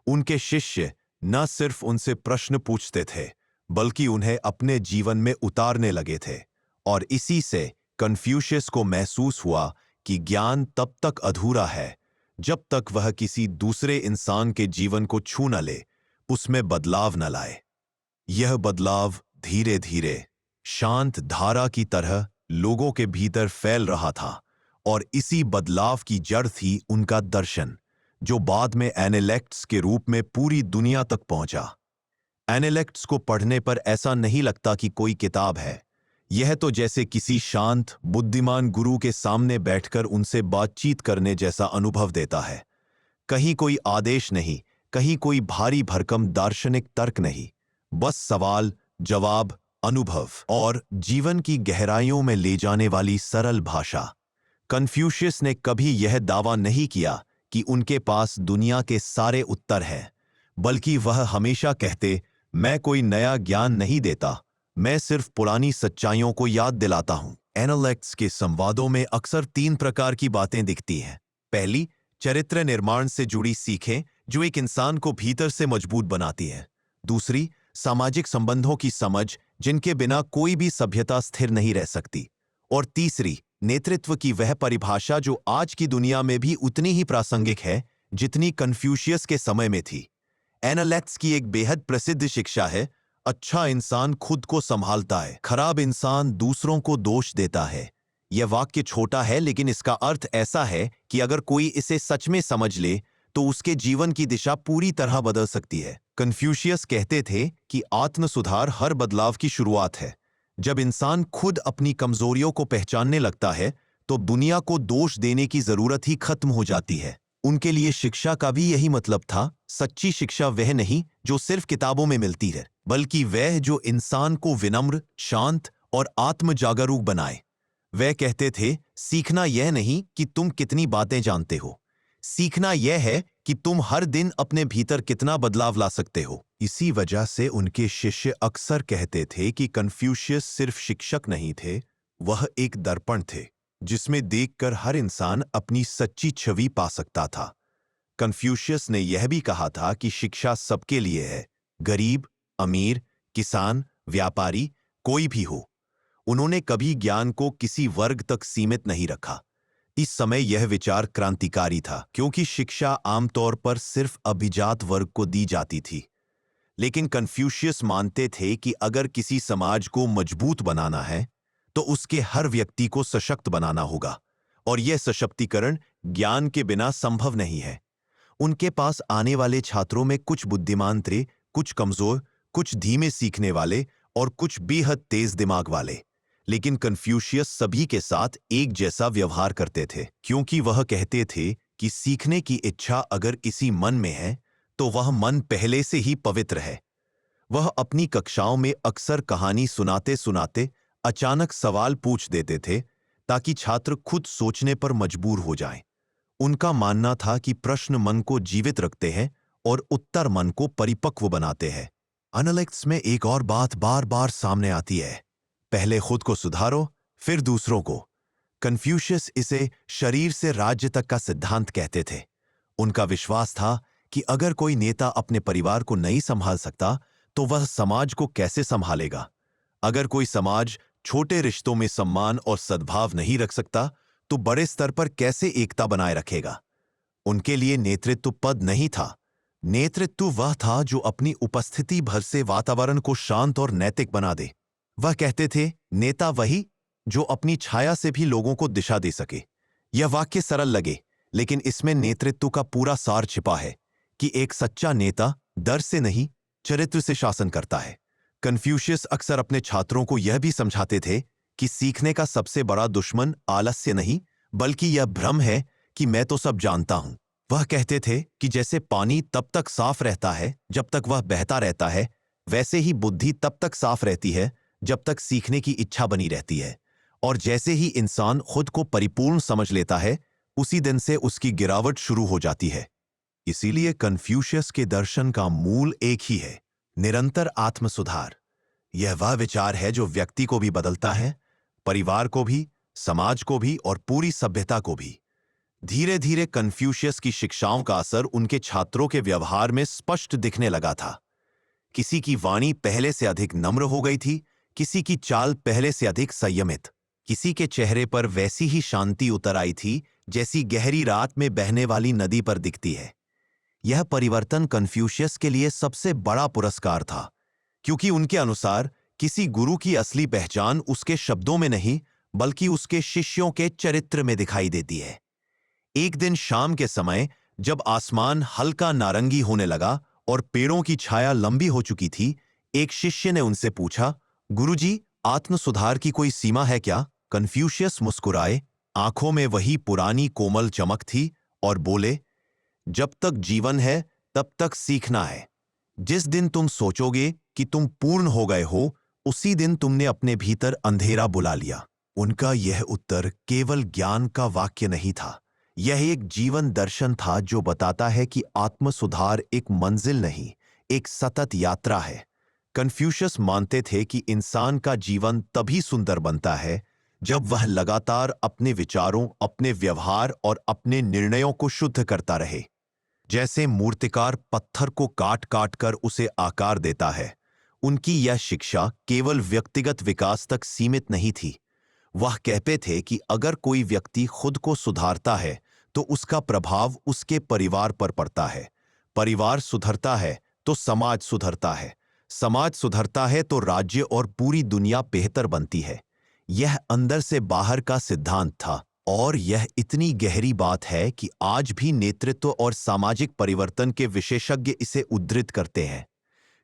उनके शिष्य न सिर्फ उनसे प्रश्न पूछते थे, बल्कि उन्हें अपने जीवन में उतारने लगे थे, और इसी से कन्फ्यूशियस को महसूस हुआ कि ज्ञान तब तक अधूरा है जब तक वह किसी दूसरे इंसान के जीवन को छू न ले, उसमें बदलाव न लाए। यह बदलाव धीरे धीरे शांत धारा की तरह लोगों के भीतर फैल रहा था, और इसी बदलाव की जड़ थी उनका दर्शन, जो बाद में एनालिटिक्स के रूप में पूरी दुनिया तक पहुंचा। एनालिटिक्स को पढ़ने पर ऐसा नहीं लगता कि कोई किताब है। यह तो जैसे किसी शांत बुद्धिमान गुरु के सामने बैठकर उनसे बातचीत करने जैसा अनुभव देता है। कहीं कोई आदेश नहीं, कहीं कोई भारी भरकम दार्शनिक तर्क नहीं, बस सवाल, जवाब, अनुभव और जीवन की गहराइयों में ले जाने वाली सरल भाषा। कन्फ्यूशियस ने कभी यह दावा नहीं किया कि उनके पास दुनिया के सारे उत्तर हैं, बल्कि वह हमेशा कहते, मैं कोई नया ज्ञान नहीं देता, मैं सिर्फ पुरानी सच्चाइयों को याद दिलाता हूं। एनालिटिक्स के संवादों में अक्सर 3 प्रकार की बातें दिखती हैं। पहली, चरित्र निर्माण से जुड़ी सीखें जो एक इंसान को भीतर से मजबूत बनाती हैं। दूसरी, सामाजिक संबंधों की समझ जिनके बिना कोई भी सभ्यता स्थिर नहीं रह सकती। और तीसरी, नेतृत्व की वह परिभाषा जो आज की दुनिया में भी उतनी ही प्रासंगिक है जितनी कन्फ्यूशियस के समय में थी। एनालिटिक्स की एक बेहद प्रसिद्ध शिक्षा है, अच्छा इंसान खुद को संभालता है, खराब इंसान दूसरों को दोष देता है। यह वाक्य छोटा है, लेकिन इसका अर्थ ऐसा है कि अगर कोई इसे सच में समझ ले तो उसके जीवन की दिशा पूरी तरह बदल सकती है। कन्फ्यूशियस कहते थे कि आत्म सुधार हर बदलाव की शुरुआत है। जब इंसान खुद अपनी कमजोरियों को पहचानने लगता है तो दुनिया को दोष देने की जरूरत ही खत्म हो जाती है। उनके लिए शिक्षा का भी यही मतलब था। सच्ची शिक्षा वह नहीं जो सिर्फ किताबों में मिलती है, बल्कि वह जो इंसान को विनम्र, शांत और आत्म जागरूक बनाए। वह कहते थे, सीखना यह नहीं कि तुम कितनी बातें जानते हो, सीखना यह है कि तुम हर दिन अपने भीतर कितना बदलाव ला सकते हो। इसी वजह से उनके शिष्य अक्सर कहते थे कि कन्फ्यूशियस सिर्फ शिक्षक नहीं थे, वह एक दर्पण थे जिसमें देखकर हर इंसान अपनी सच्ची छवि पा सकता था। कन्फ्यूशियस ने यह भी कहा था कि शिक्षा सबके लिए है, गरीब, अमीर, किसान, व्यापारी, कोई भी हो। उन्होंने कभी ज्ञान को किसी वर्ग तक सीमित नहीं रखा। इस समय यह विचार क्रांतिकारी था, क्योंकि शिक्षा आमतौर पर सिर्फ अभिजात वर्ग को दी जाती थी। लेकिन कन्फ्यूशियस मानते थे कि अगर किसी समाज को मजबूत बनाना है तो उसके हर व्यक्ति को सशक्त बनाना होगा, और यह सशक्तिकरण ज्ञान के बिना संभव नहीं है। उनके पास आने वाले छात्रों में कुछ बुद्धिमान थे, कुछ कमजोर, कुछ धीमे सीखने वाले और कुछ बेहद तेज दिमाग वाले। लेकिन कन्फ्यूशियस सभी के साथ एक जैसा व्यवहार करते थे, क्योंकि वह कहते थे कि सीखने की इच्छा अगर किसी मन में है तो वह मन पहले से ही पवित्र है। वह अपनी कक्षाओं में अक्सर कहानी सुनाते सुनाते अचानक सवाल पूछ देते थे ताकि छात्र खुद सोचने पर मजबूर हो जाएं। उनका मानना था कि प्रश्न मन को जीवित रखते हैं और उत्तर मन को परिपक्व बनाते हैं। एनालिटिक्स में एक और बात बार बार सामने आती है, पहले खुद को सुधारो, फिर दूसरों को। कन्फ्यूशियस इसे शरीर से राज्य तक का सिद्धांत कहते थे। उनका विश्वास था कि अगर कोई नेता अपने परिवार को नहीं संभाल सकता तो वह समाज को कैसे संभालेगा। अगर कोई समाज छोटे रिश्तों में सम्मान और सद्भाव नहीं रख सकता तो बड़े स्तर पर कैसे एकता बनाए रखेगा। उनके लिए नेतृत्व पद नहीं था, नेतृत्व वह था जो अपनी उपस्थिति भर से वातावरण को शांत और नैतिक बना दे। वह कहते थे, नेता वही जो अपनी छाया से भी लोगों को दिशा दे सके। यह वाक्य सरल लगे, लेकिन इसमें नेतृत्व का पूरा सार छिपा है कि एक सच्चा नेता डर से नहीं, चरित्र से शासन करता है। कन्फ्यूशियस अक्सर अपने छात्रों को यह भी समझाते थे कि सीखने का सबसे बड़ा दुश्मन आलस्य नहीं, बल्कि यह भ्रम है कि मैं तो सब जानता हूं। वह कहते थे कि जैसे पानी तब तक साफ रहता है जब तक वह बहता रहता है, वैसे ही बुद्धि तब तक साफ रहती है जब तक सीखने की इच्छा बनी रहती है। और जैसे ही इंसान खुद को परिपूर्ण समझ लेता है, उसी दिन से उसकी गिरावट शुरू हो जाती है। इसीलिए कन्फ्यूशियस के दर्शन का मूल एक ही है, निरंतर आत्म सुधार। यह वह विचार है जो व्यक्ति को भी बदलता है, परिवार को भी, समाज को भी और पूरी सभ्यता को भी। धीरे धीरे कन्फ्यूशियस की शिक्षाओं का असर उनके छात्रों के व्यवहार में स्पष्ट दिखने लगा था। किसी की वाणी पहले से अधिक नम्र हो गई थी, किसी की चाल पहले से अधिक संयमित। किसी के चेहरे पर वैसी ही शांति उतर आई थी जैसी गहरी रात में बहने वाली नदी पर दिखती है। यह परिवर्तन कन्फ्यूशियस के लिए सबसे बड़ा पुरस्कार था, क्योंकि उनके अनुसार किसी गुरु की असली पहचान उसके शब्दों में नहीं, बल्कि उसके शिष्यों के चरित्र में दिखाई देती है। एक दिन शाम के समय जब आसमान हल्का नारंगी होने लगा और पेड़ों की छाया लंबी हो चुकी थी, एक शिष्य ने उनसे पूछा, गुरुजी, आत्म सुधार की कोई सीमा है क्या? कन्फ्यूशियस मुस्कुराए, आंखों में वही पुरानी कोमल चमक थी और बोले, जब तक जीवन है तब तक सीखना है। जिस दिन तुम सोचोगे कि तुम पूर्ण हो गए हो, उसी दिन तुमने अपने भीतर अंधेरा बुला लिया। उनका यह उत्तर केवल ज्ञान का वाक्य नहीं था, यह एक जीवन दर्शन था जो बताता है कि आत्म सुधार एक मंजिल नहीं, एक सतत यात्रा है। कन्फ्यूशियस मानते थे कि इंसान का जीवन तभी सुंदर बनता है जब वह लगातार अपने विचारों, अपने व्यवहार और अपने निर्णयों को शुद्ध करता रहे। जैसे मूर्तिकार पत्थर को काट काट कर उसे आकार देता है, उनकी यह शिक्षा केवल व्यक्तिगत विकास तक सीमित नहीं थी। वह कहते थे कि अगर कोई व्यक्ति खुद को सुधारता है तो उसका प्रभाव उसके परिवार पर पड़ता है। परिवार सुधरता है तो समाज सुधरता है। समाज सुधरता है तो राज्य और पूरी दुनिया बेहतर बनती है। यह अंदर से बाहर का सिद्धांत था, और यह इतनी गहरी बात है कि आज भी नेतृत्व और सामाजिक परिवर्तन के विशेषज्ञ इसे उद्धृत करते हैं।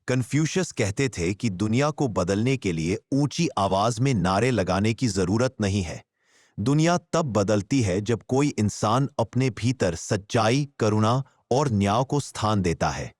कन्फ्यूशियस कहते थे कि दुनिया को बदलने के लिए ऊंची आवाज में नारे लगाने की जरूरत नहीं है। दुनिया तब बदलती है जब कोई इंसान अपने भीतर सच्चाई, करुणा और न्याय को स्थान देता है।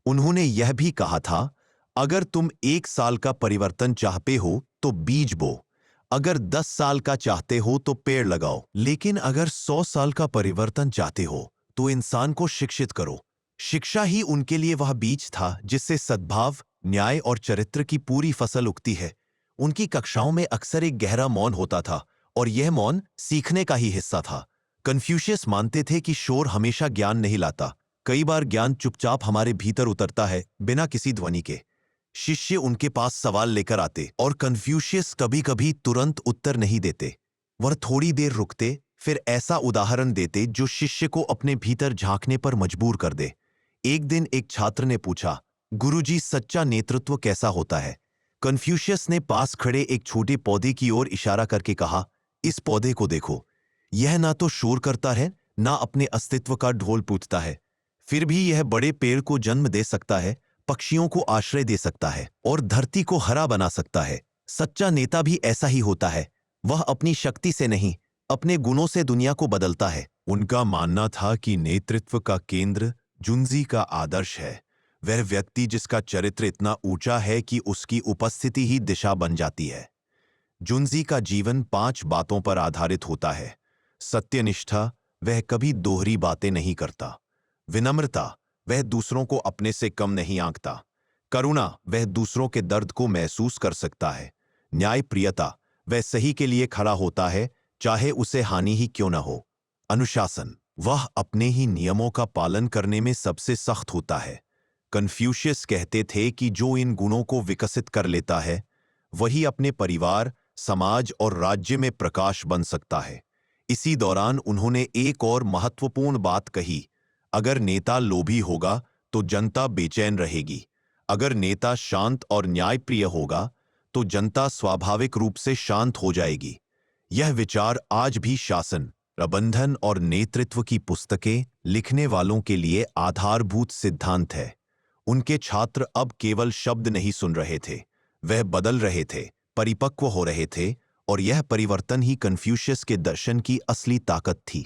उन्होंने यह भी कहा था, अगर तुम 1 साल का परिवर्तन चाहते हो तो बीज बो, अगर 10 साल का चाहते हो तो पेड़ लगाओ, लेकिन अगर 100 साल का परिवर्तन चाहते हो तो इंसान को शिक्षित करो। शिक्षा ही उनके लिए वह बीज था जिससे सद्भाव, न्याय और चरित्र की पूरी फसल उगती है। उनकी कक्षाओं में अक्सर एक गहरा मौन होता था, और यह मौन सीखने का ही हिस्सा था। कन्फ्यूशियस मानते थे कि शोर हमेशा ज्ञान नहीं लाता। कई बार ज्ञान चुपचाप हमारे भीतर उतरता है, बिना किसी ध्वनि के। शिष्य उनके पास सवाल लेकर आते और कन्फ्यूशियस कभी कभी तुरंत उत्तर नहीं देते। वह थोड़ी देर रुकते, फिर ऐसा उदाहरण देते जो शिष्य को अपने भीतर झांकने पर मजबूर कर दे। एक दिन एक छात्र ने पूछा, गुरुजी, सच्चा नेतृत्व कैसा होता है? कन्फ्यूशियस ने पास खड़े एक छोटे पौधे की ओर इशारा करके कहा, इस पौधे को देखो। यह ना तो शोर करता है, ना अपने अस्तित्व का ढोल पूछता है, फिर भी यह बड़े पेड़ को जन्म दे सकता है, पक्षियों को आश्रय दे सकता है और धरती को हरा बना सकता है। सच्चा नेता भी ऐसा ही होता है। वह अपनी शक्ति से नहीं, अपने गुणों से दुनिया को बदलता है। उनका मानना था कि नेतृत्व का केंद्र जुंजी का आदर्श है। वह व्यक्ति जिसका चरित्र इतना ऊंचा है कि उसकी उपस्थिति ही दिशा बन जाती है। जुंजी का जीवन 5 बातों पर आधारित होता है। सत्यनिष्ठा, वह कभी दोहरी बातें नहीं करता। विनम्रता, वह दूसरों को अपने से कम नहीं आंकता। करुणा, वह दूसरों के दर्द को महसूस कर सकता है। न्यायप्रियता, वह सही के लिए खड़ा होता है, चाहे उसे हानि ही क्यों न हो। अनुशासन, वह अपने ही नियमों का पालन करने में सबसे सख्त होता है। कन्फ्यूशियस कहते थे कि जो इन गुणों को विकसित कर लेता है, वही अपने परिवार, समाज और राज्य में प्रकाश बन सकता है। इसी दौरान उन्होंने एक और महत्वपूर्ण बात कही, अगर नेता लोभी होगा तो जनता बेचैन रहेगी। अगर नेता शांत और न्यायप्रिय होगा तो जनता स्वाभाविक रूप से शांत हो जाएगी। यह विचार आज भी शासन, प्रबंधन और नेतृत्व की पुस्तकें लिखने वालों के लिए आधारभूत सिद्धांत है। उनके छात्र अब केवल शब्द नहीं सुन रहे थे, वह बदल रहे थे, परिपक्व हो रहे थे, और यह परिवर्तन ही कन्फ्यूशियस के दर्शन की असली ताकत थी।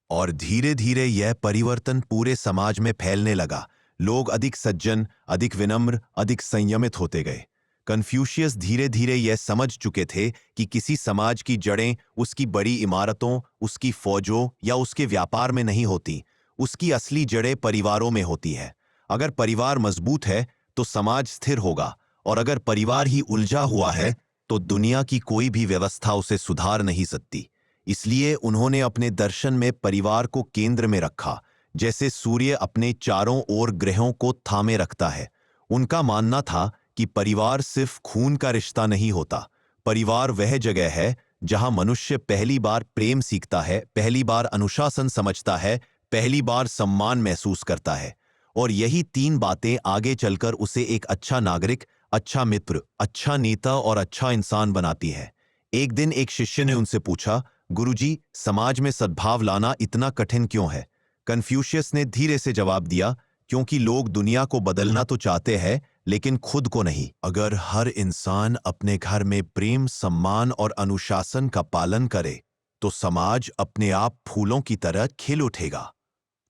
और धीरे धीरे यह परिवर्तन पूरे समाज में फैलने लगा। लोग अधिक सज्जन, अधिक विनम्र, अधिक संयमित होते गए। कन्फ्यूशियस धीरे धीरे यह समझ चुके थे कि किसी समाज की जड़ें उसकी बड़ी इमारतों, उसकी फौजों या उसके व्यापार में नहीं होती। उसकी असली जड़ें परिवारों में होती है। अगर परिवार मजबूत है तो समाज स्थिर होगा, और अगर परिवार ही उलझा हुआ है तो दुनिया की कोई भी व्यवस्था उसे सुधार नहीं सकती। इसलिए उन्होंने अपने दर्शन में परिवार को केंद्र में रखा, जैसे सूर्य अपने चारों ओर ग्रहों को थामे रखता है। उनका मानना था कि परिवार सिर्फ खून का रिश्ता नहीं होता। परिवार वह जगह है जहां मनुष्य पहली बार प्रेम सीखता है, पहली बार अनुशासन समझता है, पहली बार सम्मान महसूस करता है। और यही तीन बातें आगे चलकर उसे एक अच्छा नागरिक, अच्छा मित्र, अच्छा नेता और अच्छा इंसान बनाती है। एक दिन एक शिष्य ने उनसे पूछा, गुरुजी, समाज में सद्भाव लाना इतना कठिन क्यों है? कन्फ्यूशियस ने धीरे से जवाब दिया, क्योंकि लोग दुनिया को बदलना तो चाहते हैं, लेकिन खुद को नहीं। अगर हर इंसान अपने घर में प्रेम, सम्मान और अनुशासन का पालन करे, तो समाज अपने आप फूलों की तरह खिल उठेगा।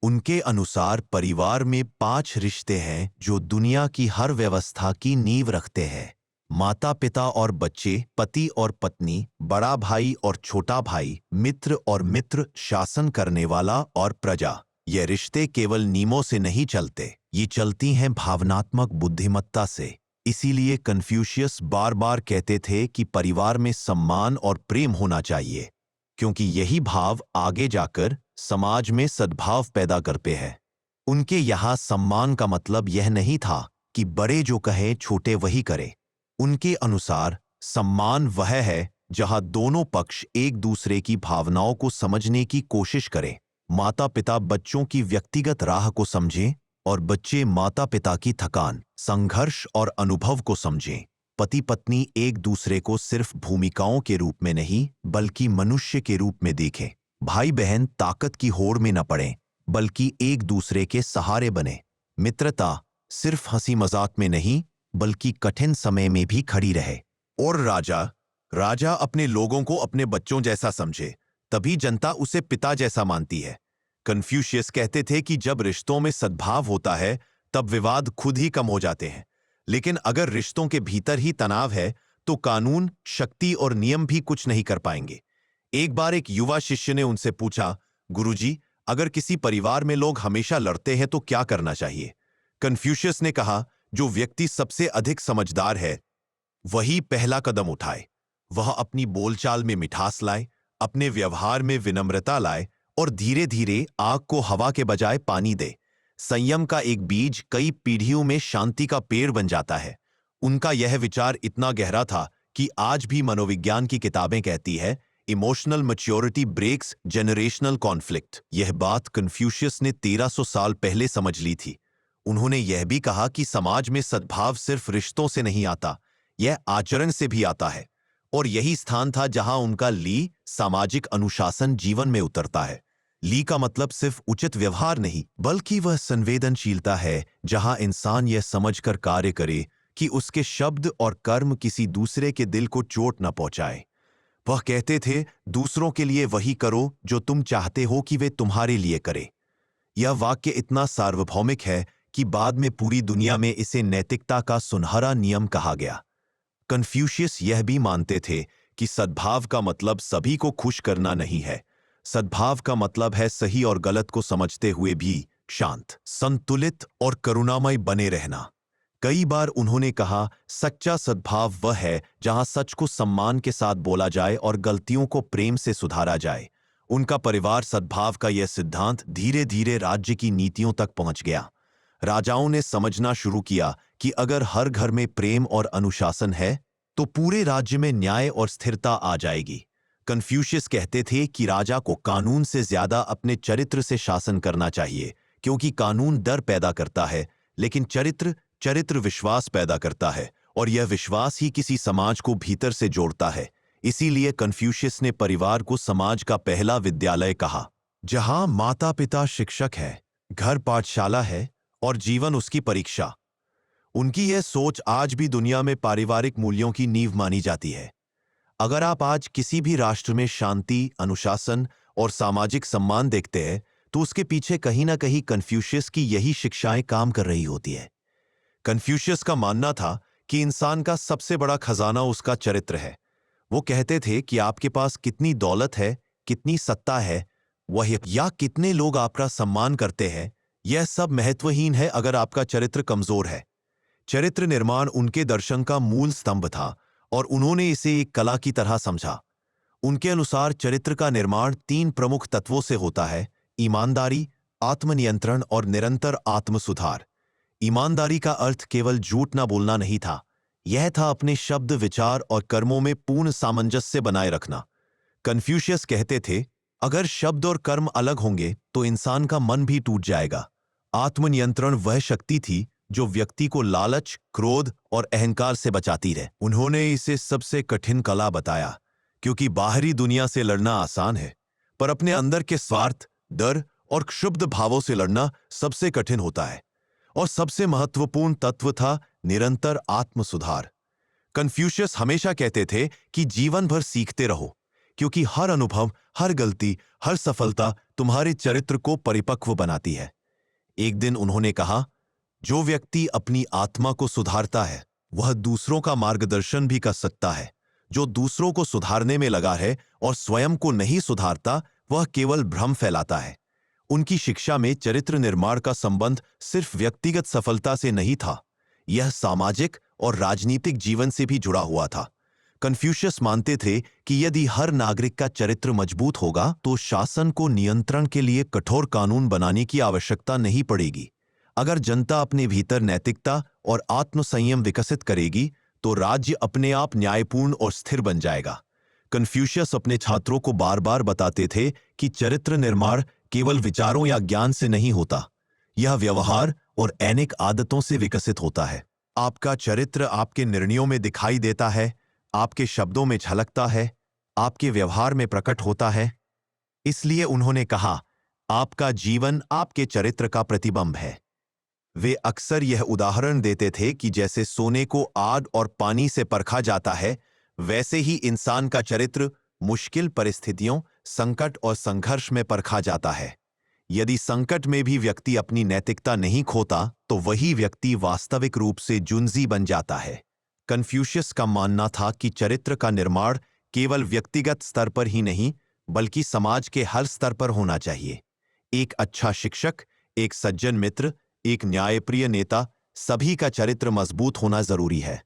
उनके अनुसार परिवार में 5 रिश्ते हैं जो दुनिया की हर व्यवस्था की नींव रखते हैं। माता पिता और बच्चे, पति और पत्नी, बड़ा भाई और छोटा भाई, मित्र और मित्र, शासन करने वाला और प्रजा। ये रिश्ते केवल नियमों से नहीं चलते, ये चलती हैं भावनात्मक बुद्धिमत्ता से। इसीलिए कन्फ्यूशियस बार बार कहते थे कि परिवार में सम्मान और प्रेम होना चाहिए, क्योंकि यही भाव आगे जाकर समाज में सद्भाव पैदा करते हैं। उनके यहाँ सम्मान का मतलब यह नहीं था कि बड़े जो कहें छोटे वही करे। उनके अनुसार सम्मान वह है जहाँ दोनों पक्ष एक दूसरे की भावनाओं को समझने की कोशिश करें। माता पिता बच्चों की व्यक्तिगत राह को समझें और बच्चे माता पिता की थकान, संघर्ष और अनुभव को समझें। पति पत्नी एक दूसरे को सिर्फ भूमिकाओं के रूप में नहीं, बल्कि मनुष्य के रूप में देखें। भाई बहन ताकत की होड़ में न पड़ें, बल्कि एक दूसरे के सहारे बने। मित्रता सिर्फ हंसी मजाक में नहीं, बल्कि कठिन समय में भी खड़ी रहे। और राजा राजा अपने लोगों को अपने बच्चों जैसा समझे, तभी जनता उसे पिता जैसा मानती है। कन्फ्यूशियस कहते थे कि जब रिश्तों में सद्भाव होता है, तब विवाद खुद ही कम हो जाते हैं। लेकिन अगर रिश्तों के भीतर ही तनाव है, तो कानून, शक्ति और नियम भी कुछ नहीं कर पाएंगे। एक बार एक युवा शिष्य ने उनसे पूछा, गुरुजी, अगर किसी परिवार में लोग हमेशा लड़ते हैं तो क्या करना चाहिए? कन्फ्यूशियस ने कहा, जो व्यक्ति सबसे अधिक समझदार है, वही पहला कदम उठाए। वह अपनी बोलचाल में मिठास लाए, अपने व्यवहार में विनम्रता लाए और धीरे धीरे आग को हवा के बजाय पानी दे। संयम का एक बीज कई पीढ़ियों में शांति का पेड़ बन जाता है। उनका यह विचार इतना गहरा था कि आज भी मनोविज्ञान की किताबें कहती है, emotional maturity breaks generational conflict. यह बात कन्फ्यूशियस ने 1300 साल पहले समझ ली थी। उन्होंने यह भी कहा कि समाज में सद्भाव सिर्फ रिश्तों से नहीं आता, यह आचरण से भी आता है। और यही स्थान था जहां उनका ली, सामाजिक अनुशासन, जीवन में उतरता है। ली का मतलब सिर्फ उचित व्यवहार नहीं, बल्कि वह संवेदनशीलता है जहां इंसान यह समझकर कार्य करे कि उसके शब्द और कर्म किसी दूसरे के दिल को चोट न पहुंचाए। वह कहते थे, दूसरों के लिए वही करो जो तुम चाहते हो कि वे तुम्हारे लिए करें। यह वाक्य इतना सार्वभौमिक है कि बाद में पूरी दुनिया में इसे नैतिकता का सुनहरा नियम कहा गया। कन्फ्यूशियस यह भी मानते थे कि सद्भाव का मतलब सभी को खुश करना नहीं है। सद्भाव का मतलब है सही और गलत को समझते हुए भी शांत, संतुलित और करुणामय बने रहना। कई बार उन्होंने कहा, सच्चा सद्भाव वह है जहां सच को सम्मान के साथ बोला जाए और गलतियों को प्रेम से सुधारा जाए। उनका परिवार सद्भाव का यह सिद्धांत धीरे धीरे राज्य की नीतियों तक पहुंच गया। राजाओं ने समझना शुरू किया कि अगर हर घर में प्रेम और अनुशासन है, तो पूरे राज्य में न्याय और स्थिरता आ जाएगी। कन्फ्यूशियस कहते थे कि राजा को कानून से ज्यादा अपने चरित्र से शासन करना चाहिए, क्योंकि कानून डर पैदा करता है, लेकिन चरित्र विश्वास पैदा करता है, और यह विश्वास ही किसी समाज को भीतर से जोड़ता है। इसीलिए कन्फ्यूशियस ने परिवार को समाज का पहला विद्यालय कहा, जहां माता पिता शिक्षक है, घर पाठशाला है और जीवन उसकी परीक्षा। उनकी यह सोच आज भी दुनिया में पारिवारिक मूल्यों की नींव मानी जाती है। अगर आप आज किसी भी राष्ट्र में शांति, अनुशासन और सामाजिक सम्मान देखते हैं, तो उसके पीछे कहीं ना कहीं कन्फ्यूशियस की यही शिक्षाएं काम कर रही होती है। कन्फ्यूशियस का मानना था कि इंसान का सबसे बड़ा खजाना उसका चरित्र है। वो कहते थे कि आपके पास कितनी दौलत है, कितनी सत्ता है, वह या कितने लोग आपका सम्मान करते हैं, यह सब महत्वहीन है अगर आपका चरित्र कमजोर है। चरित्र निर्माण उनके दर्शन का मूल स्तंभ था और उन्होंने इसे एक कला की तरह समझा। उनके अनुसार चरित्र का निर्माण 3 प्रमुख तत्वों से होता है: ईमानदारी, आत्मनियंत्रण और निरंतर आत्मसुधार। ईमानदारी का अर्थ केवल झूठ ना बोलना नहीं था, यह था अपने शब्द, विचार और कर्मों में पूर्ण सामंजस्य बनाए रखना। कन्फ्यूशियस कहते थे, अगर शब्द और कर्म अलग होंगे तो इंसान का मन भी टूट जाएगा। आत्मनियंत्रण वह शक्ति थी जो व्यक्ति को लालच, क्रोध और अहंकार से बचाती रहे। उन्होंने इसे सबसे कठिन कला बताया, क्योंकि बाहरी दुनिया से लड़ना आसान है, पर अपने अंदर के स्वार्थ, डर और क्षुब्ध भावों से लड़ना सबसे कठिन होता है। और सबसे महत्वपूर्ण तत्व था निरंतर आत्म सुधार। कन्फ्यूशियस हमेशा कहते थे कि जीवन भर सीखते रहो, क्योंकि हर अनुभव, हर गलती, हर सफलता तुम्हारे चरित्र को परिपक्व बनाती है। एक दिन उन्होंने कहा, जो व्यक्ति अपनी आत्मा को सुधारता है वह दूसरों का मार्गदर्शन भी कर सकता है। जो दूसरों को सुधारने में लगा है और स्वयं को नहीं सुधारता, वह केवल भ्रम फैलाता है। उनकी शिक्षा में चरित्र निर्माण का संबंध सिर्फ व्यक्तिगत सफलता से नहीं था, यह सामाजिक और राजनीतिक जीवन से भी जुड़ा हुआ था। कन्फ्यूशियस मानते थे कि यदि हर नागरिक का चरित्र मजबूत होगा तो शासन को नियंत्रण के लिए कठोर कानून बनाने की आवश्यकता नहीं पड़ेगी। अगर जनता अपने भीतर नैतिकता और आत्मसंयम विकसित करेगी तो राज्य अपने आप न्यायपूर्ण और स्थिर बन जाएगा। कन्फ्यूशियस अपने छात्रों को बार बार बताते थे कि चरित्र निर्माण केवल विचारों या ज्ञान से नहीं होता, यह व्यवहार और नैतिक आदतों से विकसित होता है। आपका चरित्र आपके निर्णयों में दिखाई देता है, आपके शब्दों में झलकता है, आपके व्यवहार में प्रकट होता है। इसलिए उन्होंने कहा, आपका जीवन आपके चरित्र का प्रतिबिंब है। वे अक्सर यह उदाहरण देते थे कि जैसे सोने को आग और पानी से परखा जाता है, वैसे ही इंसान का चरित्र मुश्किल परिस्थितियों, संकट और संघर्ष में परखा जाता है। यदि संकट में भी व्यक्ति अपनी नैतिकता नहीं खोता तो वही व्यक्ति वास्तविक रूप से जुनजी बन जाता है। कन्फ्यूशियस का मानना था कि चरित्र का निर्माण केवल व्यक्तिगत स्तर पर ही नहीं बल्कि समाज के हर स्तर पर होना चाहिए। एक अच्छा शिक्षक, एक सज्जन मित्र, एक न्यायप्रिय नेता, सभी का चरित्र मजबूत होना जरूरी है।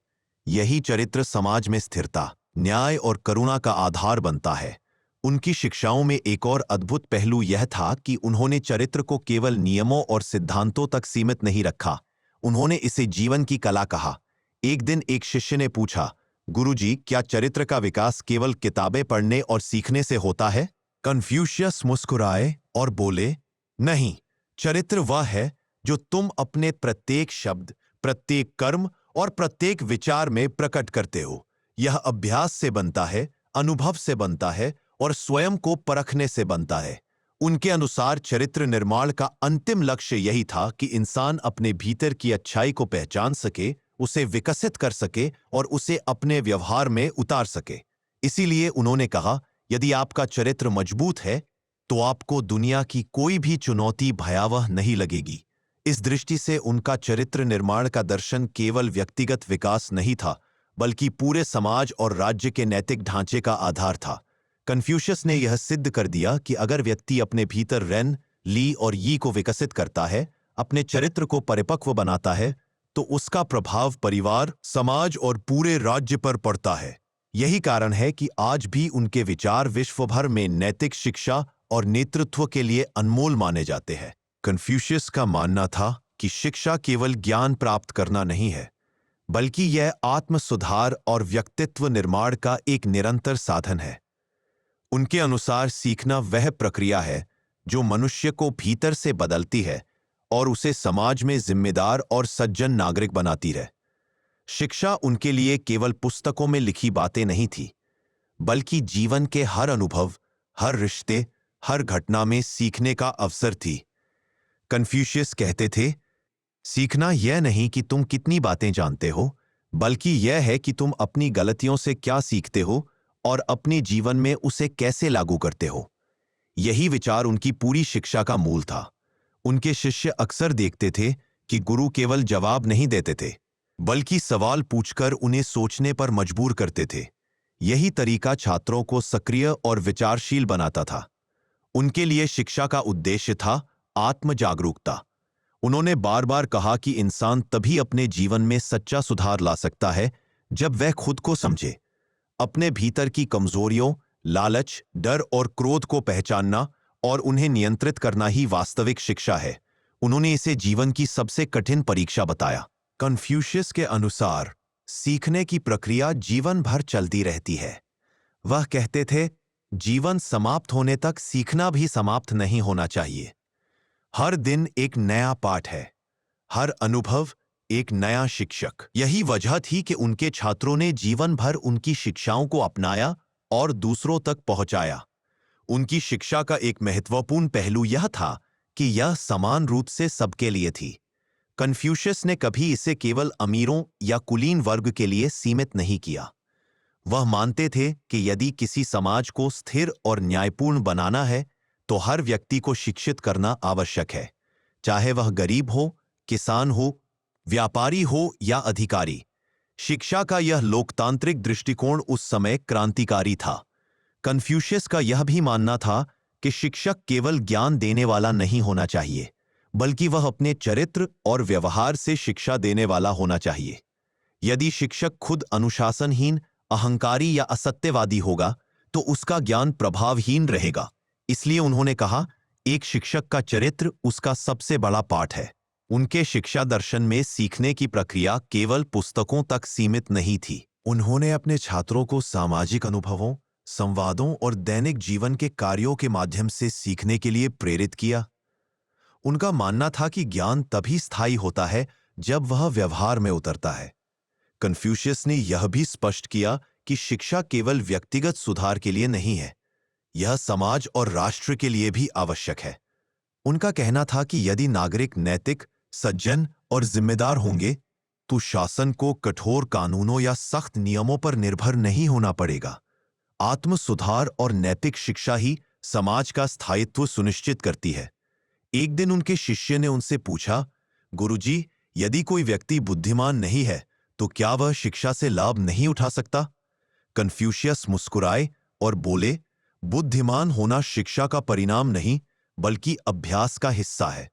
यही चरित्र समाज में स्थिरता, न्याय और करुणा का आधार बनता है। उनकी शिक्षाओं में एक और अद्भुत पहलू यह था कि उन्होंने चरित्र को केवल नियमों और सिद्धांतों तक सीमित नहीं रखा, उन्होंने इसे जीवन की कला कहा। एक दिन एक शिष्य ने पूछा, गुरुजी, क्या चरित्र का विकास केवल किताबें पढ़ने और सीखने से होता है? कन्फ्यूशियस मुस्कुराए और बोले, नहीं, चरित्र वह है जो तुम अपने प्रत्येक शब्द, प्रत्येक कर्म और प्रत्येक विचार में प्रकट करते हो। यह अभ्यास से बनता है, अनुभव से बनता है और स्वयं को परखने से बनता है। उनके अनुसार चरित्र निर्माण का अंतिम लक्ष्य यही था कि इंसान अपने भीतर की अच्छाई को पहचान सके, उसे विकसित कर सके और उसे अपने व्यवहार में उतार सके। इसीलिए उन्होंने कहा, यदि आपका चरित्र मजबूत है तो आपको दुनिया की कोई भी चुनौती भयावह नहीं लगेगी। इस दृष्टि से उनका चरित्र निर्माण का दर्शन केवल व्यक्तिगत विकास नहीं था बल्कि पूरे समाज और राज्य के नैतिक ढांचे का आधार था। कन्फ्यूशियस ने यह सिद्ध कर दिया कि अगर व्यक्ति अपने भीतर रेन, ली और यी को विकसित करता है, अपने चरित्र को परिपक्व बनाता है, तो उसका प्रभाव परिवार, समाज और पूरे राज्य पर पड़ता है। यही कारण है कि आज भी उनके विचार विश्व भर में नैतिक शिक्षा और नेतृत्व के लिए अनमोल माने जाते हैं। कन्फ्यूशियस का मानना था कि शिक्षा केवल ज्ञान प्राप्त करना नहीं है, बल्कि यह आत्म सुधार और व्यक्तित्व निर्माण का एक निरंतर साधन है। उनके अनुसार सीखना वह प्रक्रिया है जो मनुष्य को भीतर से बदलती है और उसे समाज में जिम्मेदार और सज्जन नागरिक बनाती है। शिक्षा उनके लिए केवल पुस्तकों में लिखी बातें नहीं थी, बल्कि जीवन के हर अनुभव, हर रिश्ते, हर घटना में सीखने का अवसर थी। कन्फ्यूशियस कहते थे, सीखना यह नहीं कि तुम कितनी बातें जानते हो, बल्कि यह है कि तुम अपनी गलतियों से क्या सीखते हो और अपने जीवन में उसे कैसे लागू करते हो। यही विचार उनकी पूरी शिक्षा का मूल था। उनके शिष्य अक्सर देखते थे कि गुरु केवल जवाब नहीं देते थे, बल्कि सवाल पूछकर उन्हें सोचने पर मजबूर करते थे। यही तरीका छात्रों को सक्रिय और विचारशील बनाता था। उनके लिए शिक्षा का उद्देश्य था आत्म जागरूकता। उन्होंने बार बार कहा कि इंसान तभी अपने जीवन में सच्चा सुधार ला सकता है जब वह खुद को समझे। अपने भीतर की कमजोरियों, लालच, डर और क्रोध को पहचानना और उन्हें नियंत्रित करना ही वास्तविक शिक्षा है। उन्होंने इसे जीवन की सबसे कठिन परीक्षा बताया। कन्फ्यूशियस के अनुसार सीखने की प्रक्रिया जीवन भर चलती रहती है। वह कहते थे, जीवन समाप्त होने तक सीखना भी समाप्त नहीं होना चाहिए। हर दिन एक नया पाठ है, हर अनुभव एक नया शिक्षक। यही वजह थी कि उनके छात्रों ने जीवन भर उनकी शिक्षाओं को अपनाया और दूसरों तक पहुंचाया। उनकी शिक्षा का एक महत्वपूर्ण पहलू यह था कि यह समान रूप से सबके लिए थी। कन्फ्यूशियस ने कभी इसे केवल अमीरों या कुलीन वर्ग के लिए सीमित नहीं किया। वह मानते थे कि यदि किसी समाज को स्थिर और न्यायपूर्ण बनाना है तो हर व्यक्ति को शिक्षित करना आवश्यक है, चाहे वह गरीब हो, किसान हो, व्यापारी हो या अधिकारी। शिक्षा का यह लोकतांत्रिक दृष्टिकोण उस समय क्रांतिकारी था। कन्फ्यूशियस का यह भी मानना था कि शिक्षक केवल ज्ञान देने वाला नहीं होना चाहिए, बल्कि वह अपने चरित्र और व्यवहार से शिक्षा देने वाला होना चाहिए। यदि शिक्षक खुद अनुशासनहीन, अहंकारी या असत्यवादी होगा तो उसका ज्ञान प्रभावहीन रहेगा। इसलिए उन्होंने कहा, एक शिक्षक का चरित्र उसका सबसे बड़ा पाठ है। उनके शिक्षा दर्शन में सीखने की प्रक्रिया केवल पुस्तकों तक सीमित नहीं थी। उन्होंने अपने छात्रों को सामाजिक अनुभवों, संवादों और दैनिक जीवन के कार्यों के माध्यम से सीखने के लिए प्रेरित किया। उनका मानना था कि ज्ञान तभी स्थायी होता है जब वह व्यवहार में उतरता है। कन्फ्यूशियस ने यह भी स्पष्ट किया कि शिक्षा केवल व्यक्तिगत सुधार के लिए नहीं है, यह समाज और राष्ट्र के लिए भी आवश्यक है। उनका कहना था कि यदि नागरिक नैतिक, सज्जन और जिम्मेदार होंगे तो शासन को कठोर कानूनों या सख्त नियमों पर निर्भर नहीं होना पड़ेगा। आत्म सुधार और नैतिक शिक्षा ही समाज का स्थायित्व सुनिश्चित करती है। एक दिन उनके शिष्य ने उनसे पूछा, गुरुजी, यदि कोई व्यक्ति बुद्धिमान नहीं है तो क्या वह शिक्षा से लाभ नहीं उठा सकता? कन्फ्यूशियस मुस्कुराए और बोले, बुद्धिमान होना शिक्षा का परिणाम नहीं बल्कि अभ्यास का हिस्सा है।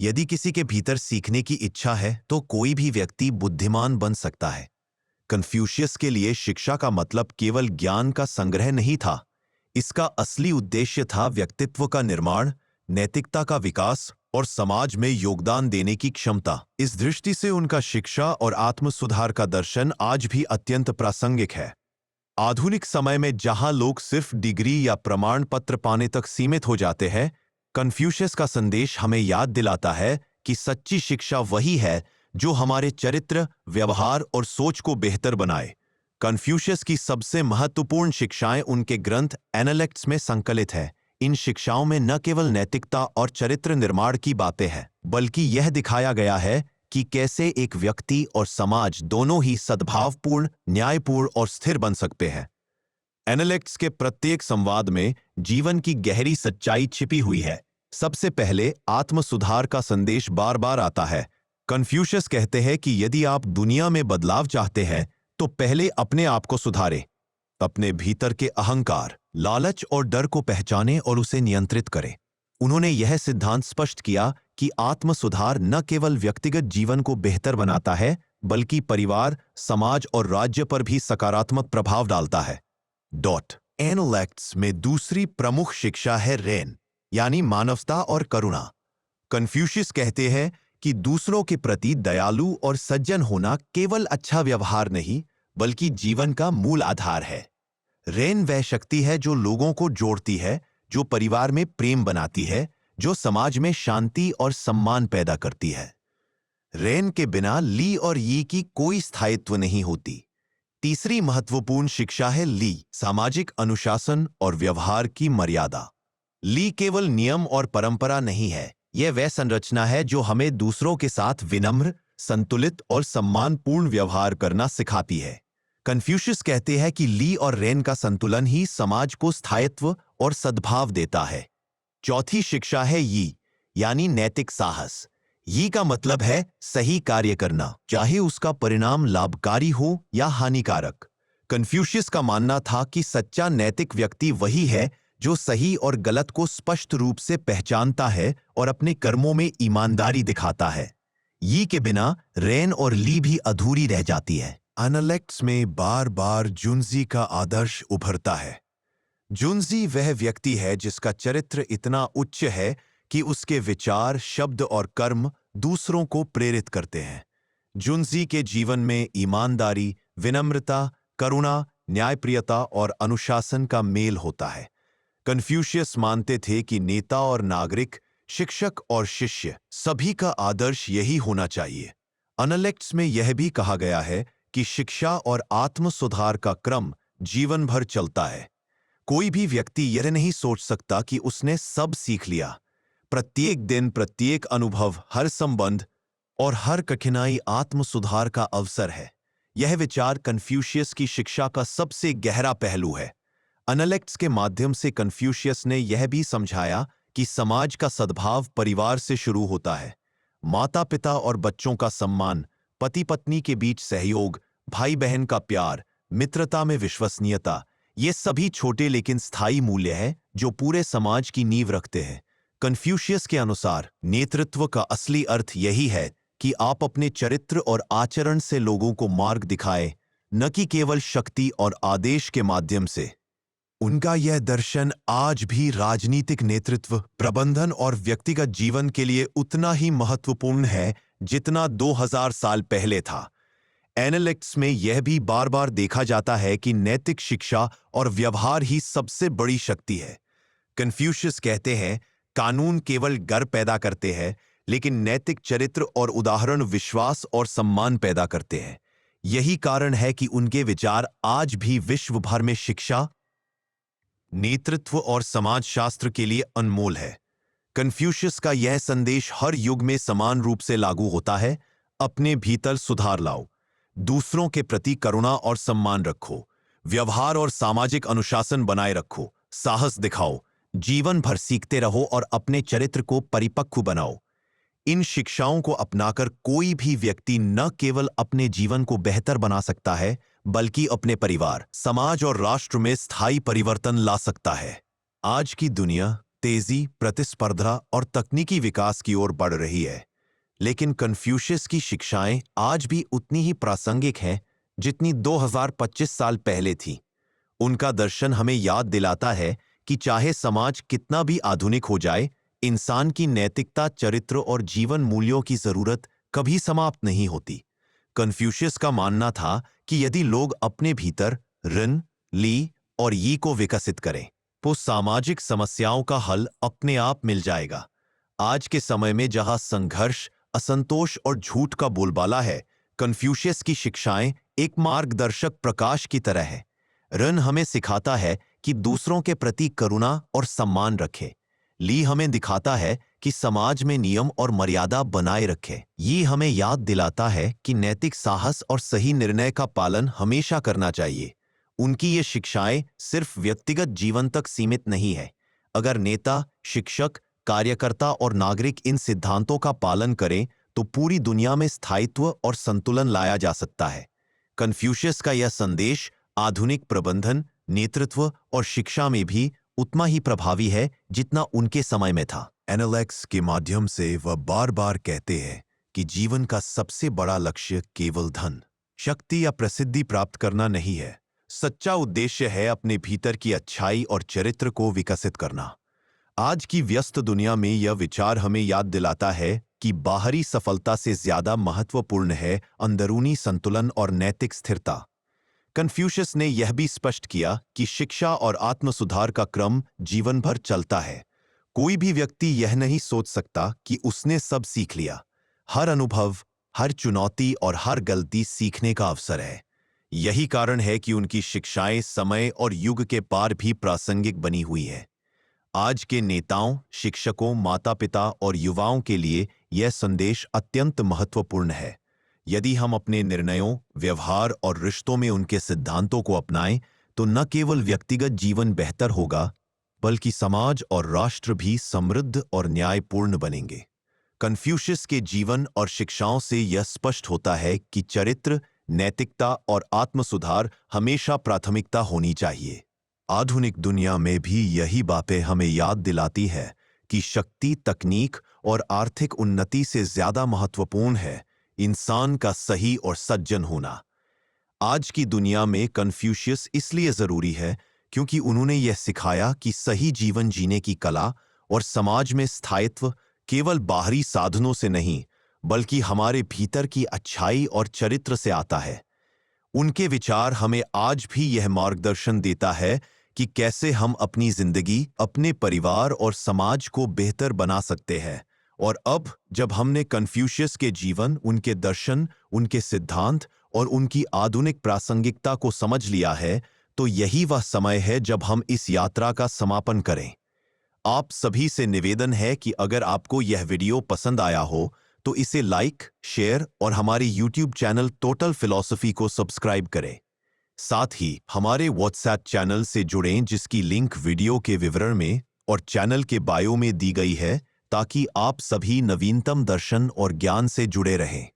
यदि किसी के भीतर सीखने की इच्छा है तो कोई भी व्यक्ति बुद्धिमान बन सकता है। कन्फ्यूशियस के लिए शिक्षा का मतलब केवल ज्ञान का संग्रह नहीं था, इसका असली उद्देश्य था व्यक्तित्व का निर्माण, नैतिकता का विकास और समाज में योगदान देने की क्षमता। इस दृष्टि से उनका शिक्षा और आत्म सुधार का दर्शन आज भी अत्यंत प्रासंगिक है। आधुनिक समय में जहां लोग सिर्फ डिग्री या प्रमाण पत्र पाने तक सीमित हो जाते हैं, कन्फ्यूशियस का संदेश हमें याद दिलाता है कि सच्ची शिक्षा वही है जो हमारे चरित्र, व्यवहार और सोच को बेहतर बनाए। कन्फ्यूशियस की सबसे महत्वपूर्ण शिक्षाएं उनके ग्रंथ एनालेक्ट्स में संकलित है। इन शिक्षाओं में न केवल नैतिकता और चरित्र निर्माण की बातें हैं, बल्कि यह दिखाया गया है कि कैसे एक व्यक्ति और समाज दोनों ही सद्भावपूर्ण, न्यायपूर्ण और स्थिर बन सकते हैं। एनालेक्ट्स के प्रत्येक संवाद में जीवन की गहरी सच्चाई छिपी हुई है। सबसे पहले आत्म सुधार का संदेश बार बार आता है। कन्फ्यूशियस कहते हैं कि यदि आप दुनिया में बदलाव चाहते हैं तो पहले अपने आप को सुधारें। अपने भीतर के अहंकार, लालच और डर को पहचानें और उसे नियंत्रित करें। उन्होंने यह सिद्धांत स्पष्ट किया कि आत्म सुधार न केवल व्यक्तिगत जीवन को बेहतर बनाता है बल्कि परिवार, समाज और राज्य पर भी सकारात्मक प्रभाव डालता है। एनालेक्ट्स में दूसरी प्रमुख शिक्षा है रेन, यानी मानवता और करुणा। कन्फ्यूशियस कहते हैं कि दूसरों के प्रति दयालु और सज्जन होना केवल अच्छा व्यवहार नहीं बल्कि जीवन का मूल आधार है। रेन वह शक्ति है जो लोगों को जोड़ती है, जो परिवार में प्रेम बनाती है, जो समाज में शांति और सम्मान पैदा करती है। रेन के बिना ली और यी की कोई स्थायित्व नहीं होती। तीसरी महत्वपूर्ण शिक्षा है ली, सामाजिक अनुशासन और व्यवहार की मर्यादा। ली केवल नियम और परंपरा नहीं है, यह वह संरचना है जो हमें दूसरों के साथ विनम्र, संतुलित और सम्मानपूर्ण व्यवहार करना सिखाती है। कन्फ्यूशियस कहते हैं कि ली और रेन का संतुलन ही समाज को स्थायित्व और सद्भाव देता है। चौथी शिक्षा है यी, यानी नैतिक साहस। यी का मतलब है सही कार्य करना, चाहे उसका परिणाम लाभकारी हो या हानिकारक। कन्फ्यूशियस का मानना था कि सच्चा नैतिक व्यक्ति वही है जो सही और गलत को स्पष्ट रूप से पहचानता है और अपने कर्मों में ईमानदारी दिखाता है। यी के बिना रेन और ली भी अधूरी रह जाती है। एनालेक्ट्स में बार बार जुन्जी का आदर्श उभरता है। जुन्जी वह व्यक्ति है जिसका चरित्र इतना उच्च है कि उसके विचार, शब्द और कर्म दूसरों को प्रेरित करते हैं। जुन्जी के जीवन में ईमानदारी, विनम्रता, करुणा, न्यायप्रियता और अनुशासन का मेल होता है। कन्फ्यूशियस मानते थे कि नेता और नागरिक, शिक्षक और शिष्य सभी का आदर्श यही होना चाहिए। अनलेक्ट्स में यह भी कहा गया है कि शिक्षा और आत्म सुधार का क्रम जीवन भर चलता है। कोई भी व्यक्ति यह नहीं सोच सकता कि उसने सब सीख लिया। प्रत्येक दिन, प्रत्येक अनुभव, हर संबंध और हर कठिनाई आत्म सुधार का अवसर है। यह विचार कन्फ्यूशियस की शिक्षा का सबसे गहरा पहलू है। अनलेक्ट्स के माध्यम से कन्फ्यूशियस ने यह भी समझाया कि समाज का सद्भाव परिवार से शुरू होता है। माता पिता और बच्चों का सम्मान, पति पत्नी के बीच सहयोग, भाई बहन का प्यार, मित्रता में विश्वसनीयता, ये सभी छोटे लेकिन स्थायी मूल्य हैं जो पूरे समाज की नींव रखते हैं। कन्फ्यूशियस के अनुसार नेतृत्व का असली अर्थ यही है कि आप अपने चरित्र और आचरण से लोगों को मार्ग दिखाएं, न कि केवल शक्ति और आदेश के माध्यम से। उनका यह दर्शन आज भी राजनीतिक नेतृत्व, प्रबंधन और व्यक्तिगत जीवन के लिए उतना ही महत्वपूर्ण है जितना 2000 साल पहले था। एनालिटिक्स में यह भी बार बार देखा जाता है कि नैतिक शिक्षा और व्यवहार ही सबसे बड़ी शक्ति है। कन्फ्यूशियस कहते हैं, कानून केवल डर पैदा करते हैं, लेकिन नैतिक चरित्र और उदाहरण विश्वास और सम्मान पैदा करते हैं। यही कारण है कि उनके विचार आज भी विश्व भर में शिक्षा, नेतृत्व और समाजशास्त्र के लिए अनमोल है। कन्फ्यूशियस का यह संदेश हर युग में समान रूप से लागू होता है। अपने भीतर सुधार लाओ, दूसरों के प्रति करुणा और सम्मान रखो, व्यवहार और सामाजिक अनुशासन बनाए रखो, साहस दिखाओ, जीवन भर सीखते रहो और अपने चरित्र को परिपक्व बनाओ। इन शिक्षाओं को अपनाकर कोई भी व्यक्ति न केवल अपने जीवन को बेहतर बना सकता है, बल्कि अपने परिवार, समाज और राष्ट्र में स्थायी परिवर्तन ला सकता है। आज की दुनिया तेजी, प्रतिस्पर्धा और तकनीकी विकास की ओर बढ़ रही है, लेकिन कन्फ्यूशियस की शिक्षाएं आज भी उतनी ही प्रासंगिक हैं जितनी 2025 साल पहले थी। उनका दर्शन हमें याद दिलाता है कि चाहे समाज कितना भी आधुनिक हो जाए, इंसान की नैतिकता, चरित्र और जीवन मूल्यों की जरूरत कभी समाप्त नहीं होती। कन्फ्यूशियस का मानना था कि यदि लोग अपने भीतर ऋण, ली और यी को विकसित करें, तो सामाजिक समस्याओं का हल अपने आप मिल जाएगा। आज के समय में जहां संघर्ष, असंतोष और झूठ का बोलबाला है, कन्फ्यूशियस की शिक्षाएं एक मार्गदर्शक प्रकाश की तरह है। ऋण हमें सिखाता है कि दूसरों के प्रति करुणा और सम्मान रखें। ली हमें दिखाता है कि समाज में नियम और मर्यादा बनाए रखें। ये हमें याद दिलाता है कि नैतिक साहस और सही निर्णय का पालन हमेशा करना चाहिए। उनकी ये शिक्षाएं सिर्फ व्यक्तिगत जीवन तक सीमित नहीं है। अगर नेता, शिक्षक, कार्यकर्ता और नागरिक इन सिद्धांतों का पालन करें तो पूरी दुनिया में स्थायित्व और संतुलन लाया जा सकता है। कन्फ्यूशियस का यह संदेश आधुनिक प्रबंधन, नेतृत्व और शिक्षा में भी उतना ही प्रभावी है जितना उनके समय में था। एनालिटिक्स के माध्यम से वह बार बार कहते हैं कि जीवन का सबसे बड़ा लक्ष्य केवल धन, शक्ति या प्रसिद्धि प्राप्त करना नहीं है। सच्चा उद्देश्य है अपने भीतर की अच्छाई और चरित्र को विकसित करना। आज की व्यस्त दुनिया में यह विचार हमें याद दिलाता है कि बाहरी सफलता से ज्यादा महत्वपूर्ण है अंदरूनी संतुलन और नैतिक स्थिरता। कन्फ्यूशियस ने यह भी स्पष्ट किया कि शिक्षा और आत्म सुधार का क्रम जीवन भर चलता है। कोई भी व्यक्ति यह नहीं सोच सकता कि उसने सब सीख लिया। हर अनुभव, हर चुनौती और हर गलती सीखने का अवसर है। यही कारण है कि उनकी शिक्षाएं समय और युग के पार भी प्रासंगिक बनी हुई है। आज के नेताओं, शिक्षकों, माता-पिता और युवाओं के लिए यह संदेश अत्यंत महत्वपूर्ण है। यदि हम अपने निर्णयों, व्यवहार और रिश्तों में उनके सिद्धांतों को अपनाएं, तो न केवल व्यक्तिगत जीवन बेहतर होगा, बल्कि समाज और राष्ट्र भी समृद्ध और न्यायपूर्ण बनेंगे। कन्फ्यूशियस के जीवन और शिक्षाओं से यह स्पष्ट होता है कि चरित्र, नैतिकता और आत्म सुधार हमेशा प्राथमिकता होनी चाहिए। आधुनिक दुनिया में भी यही बातें हमें याद दिलाती है कि शक्ति, तकनीक और आर्थिक उन्नति से ज्यादा महत्वपूर्ण है इंसान का सही और सज्जन होना। आज की दुनिया में कन्फ्यूशियस इसलिए जरूरी है क्योंकि उन्होंने यह सिखाया कि सही जीवन जीने की कला और समाज में स्थायित्व केवल बाहरी साधनों से नहीं, बल्कि हमारे भीतर की अच्छाई और चरित्र से आता है। उनके विचार हमें आज भी यह मार्गदर्शन देता है कि कैसे हम अपनी जिंदगी, अपने परिवार और समाज को बेहतर बना सकते हैं। और अब जब हमने कन्फ्यूशियस के जीवन, उनके दर्शन, उनके सिद्धांत और उनकी आधुनिक प्रासंगिकता को समझ लिया है, तो यही वह समय है जब हम इस यात्रा का समापन करें। आप सभी से निवेदन है कि अगर आपको यह वीडियो पसंद आया हो तो इसे लाइक, शेयर और हमारे यूट्यूब चैनल टोटल फिलॉसफी को सब्सक्राइब करें। साथ ही हमारे व्हाट्सएप चैनल से जुड़ें जिसकी लिंक वीडियो के विवरण में और चैनल के बायो में दी गई है, ताकि आप सभी नवीनतम दर्शन और ज्ञान से जुड़े रहें।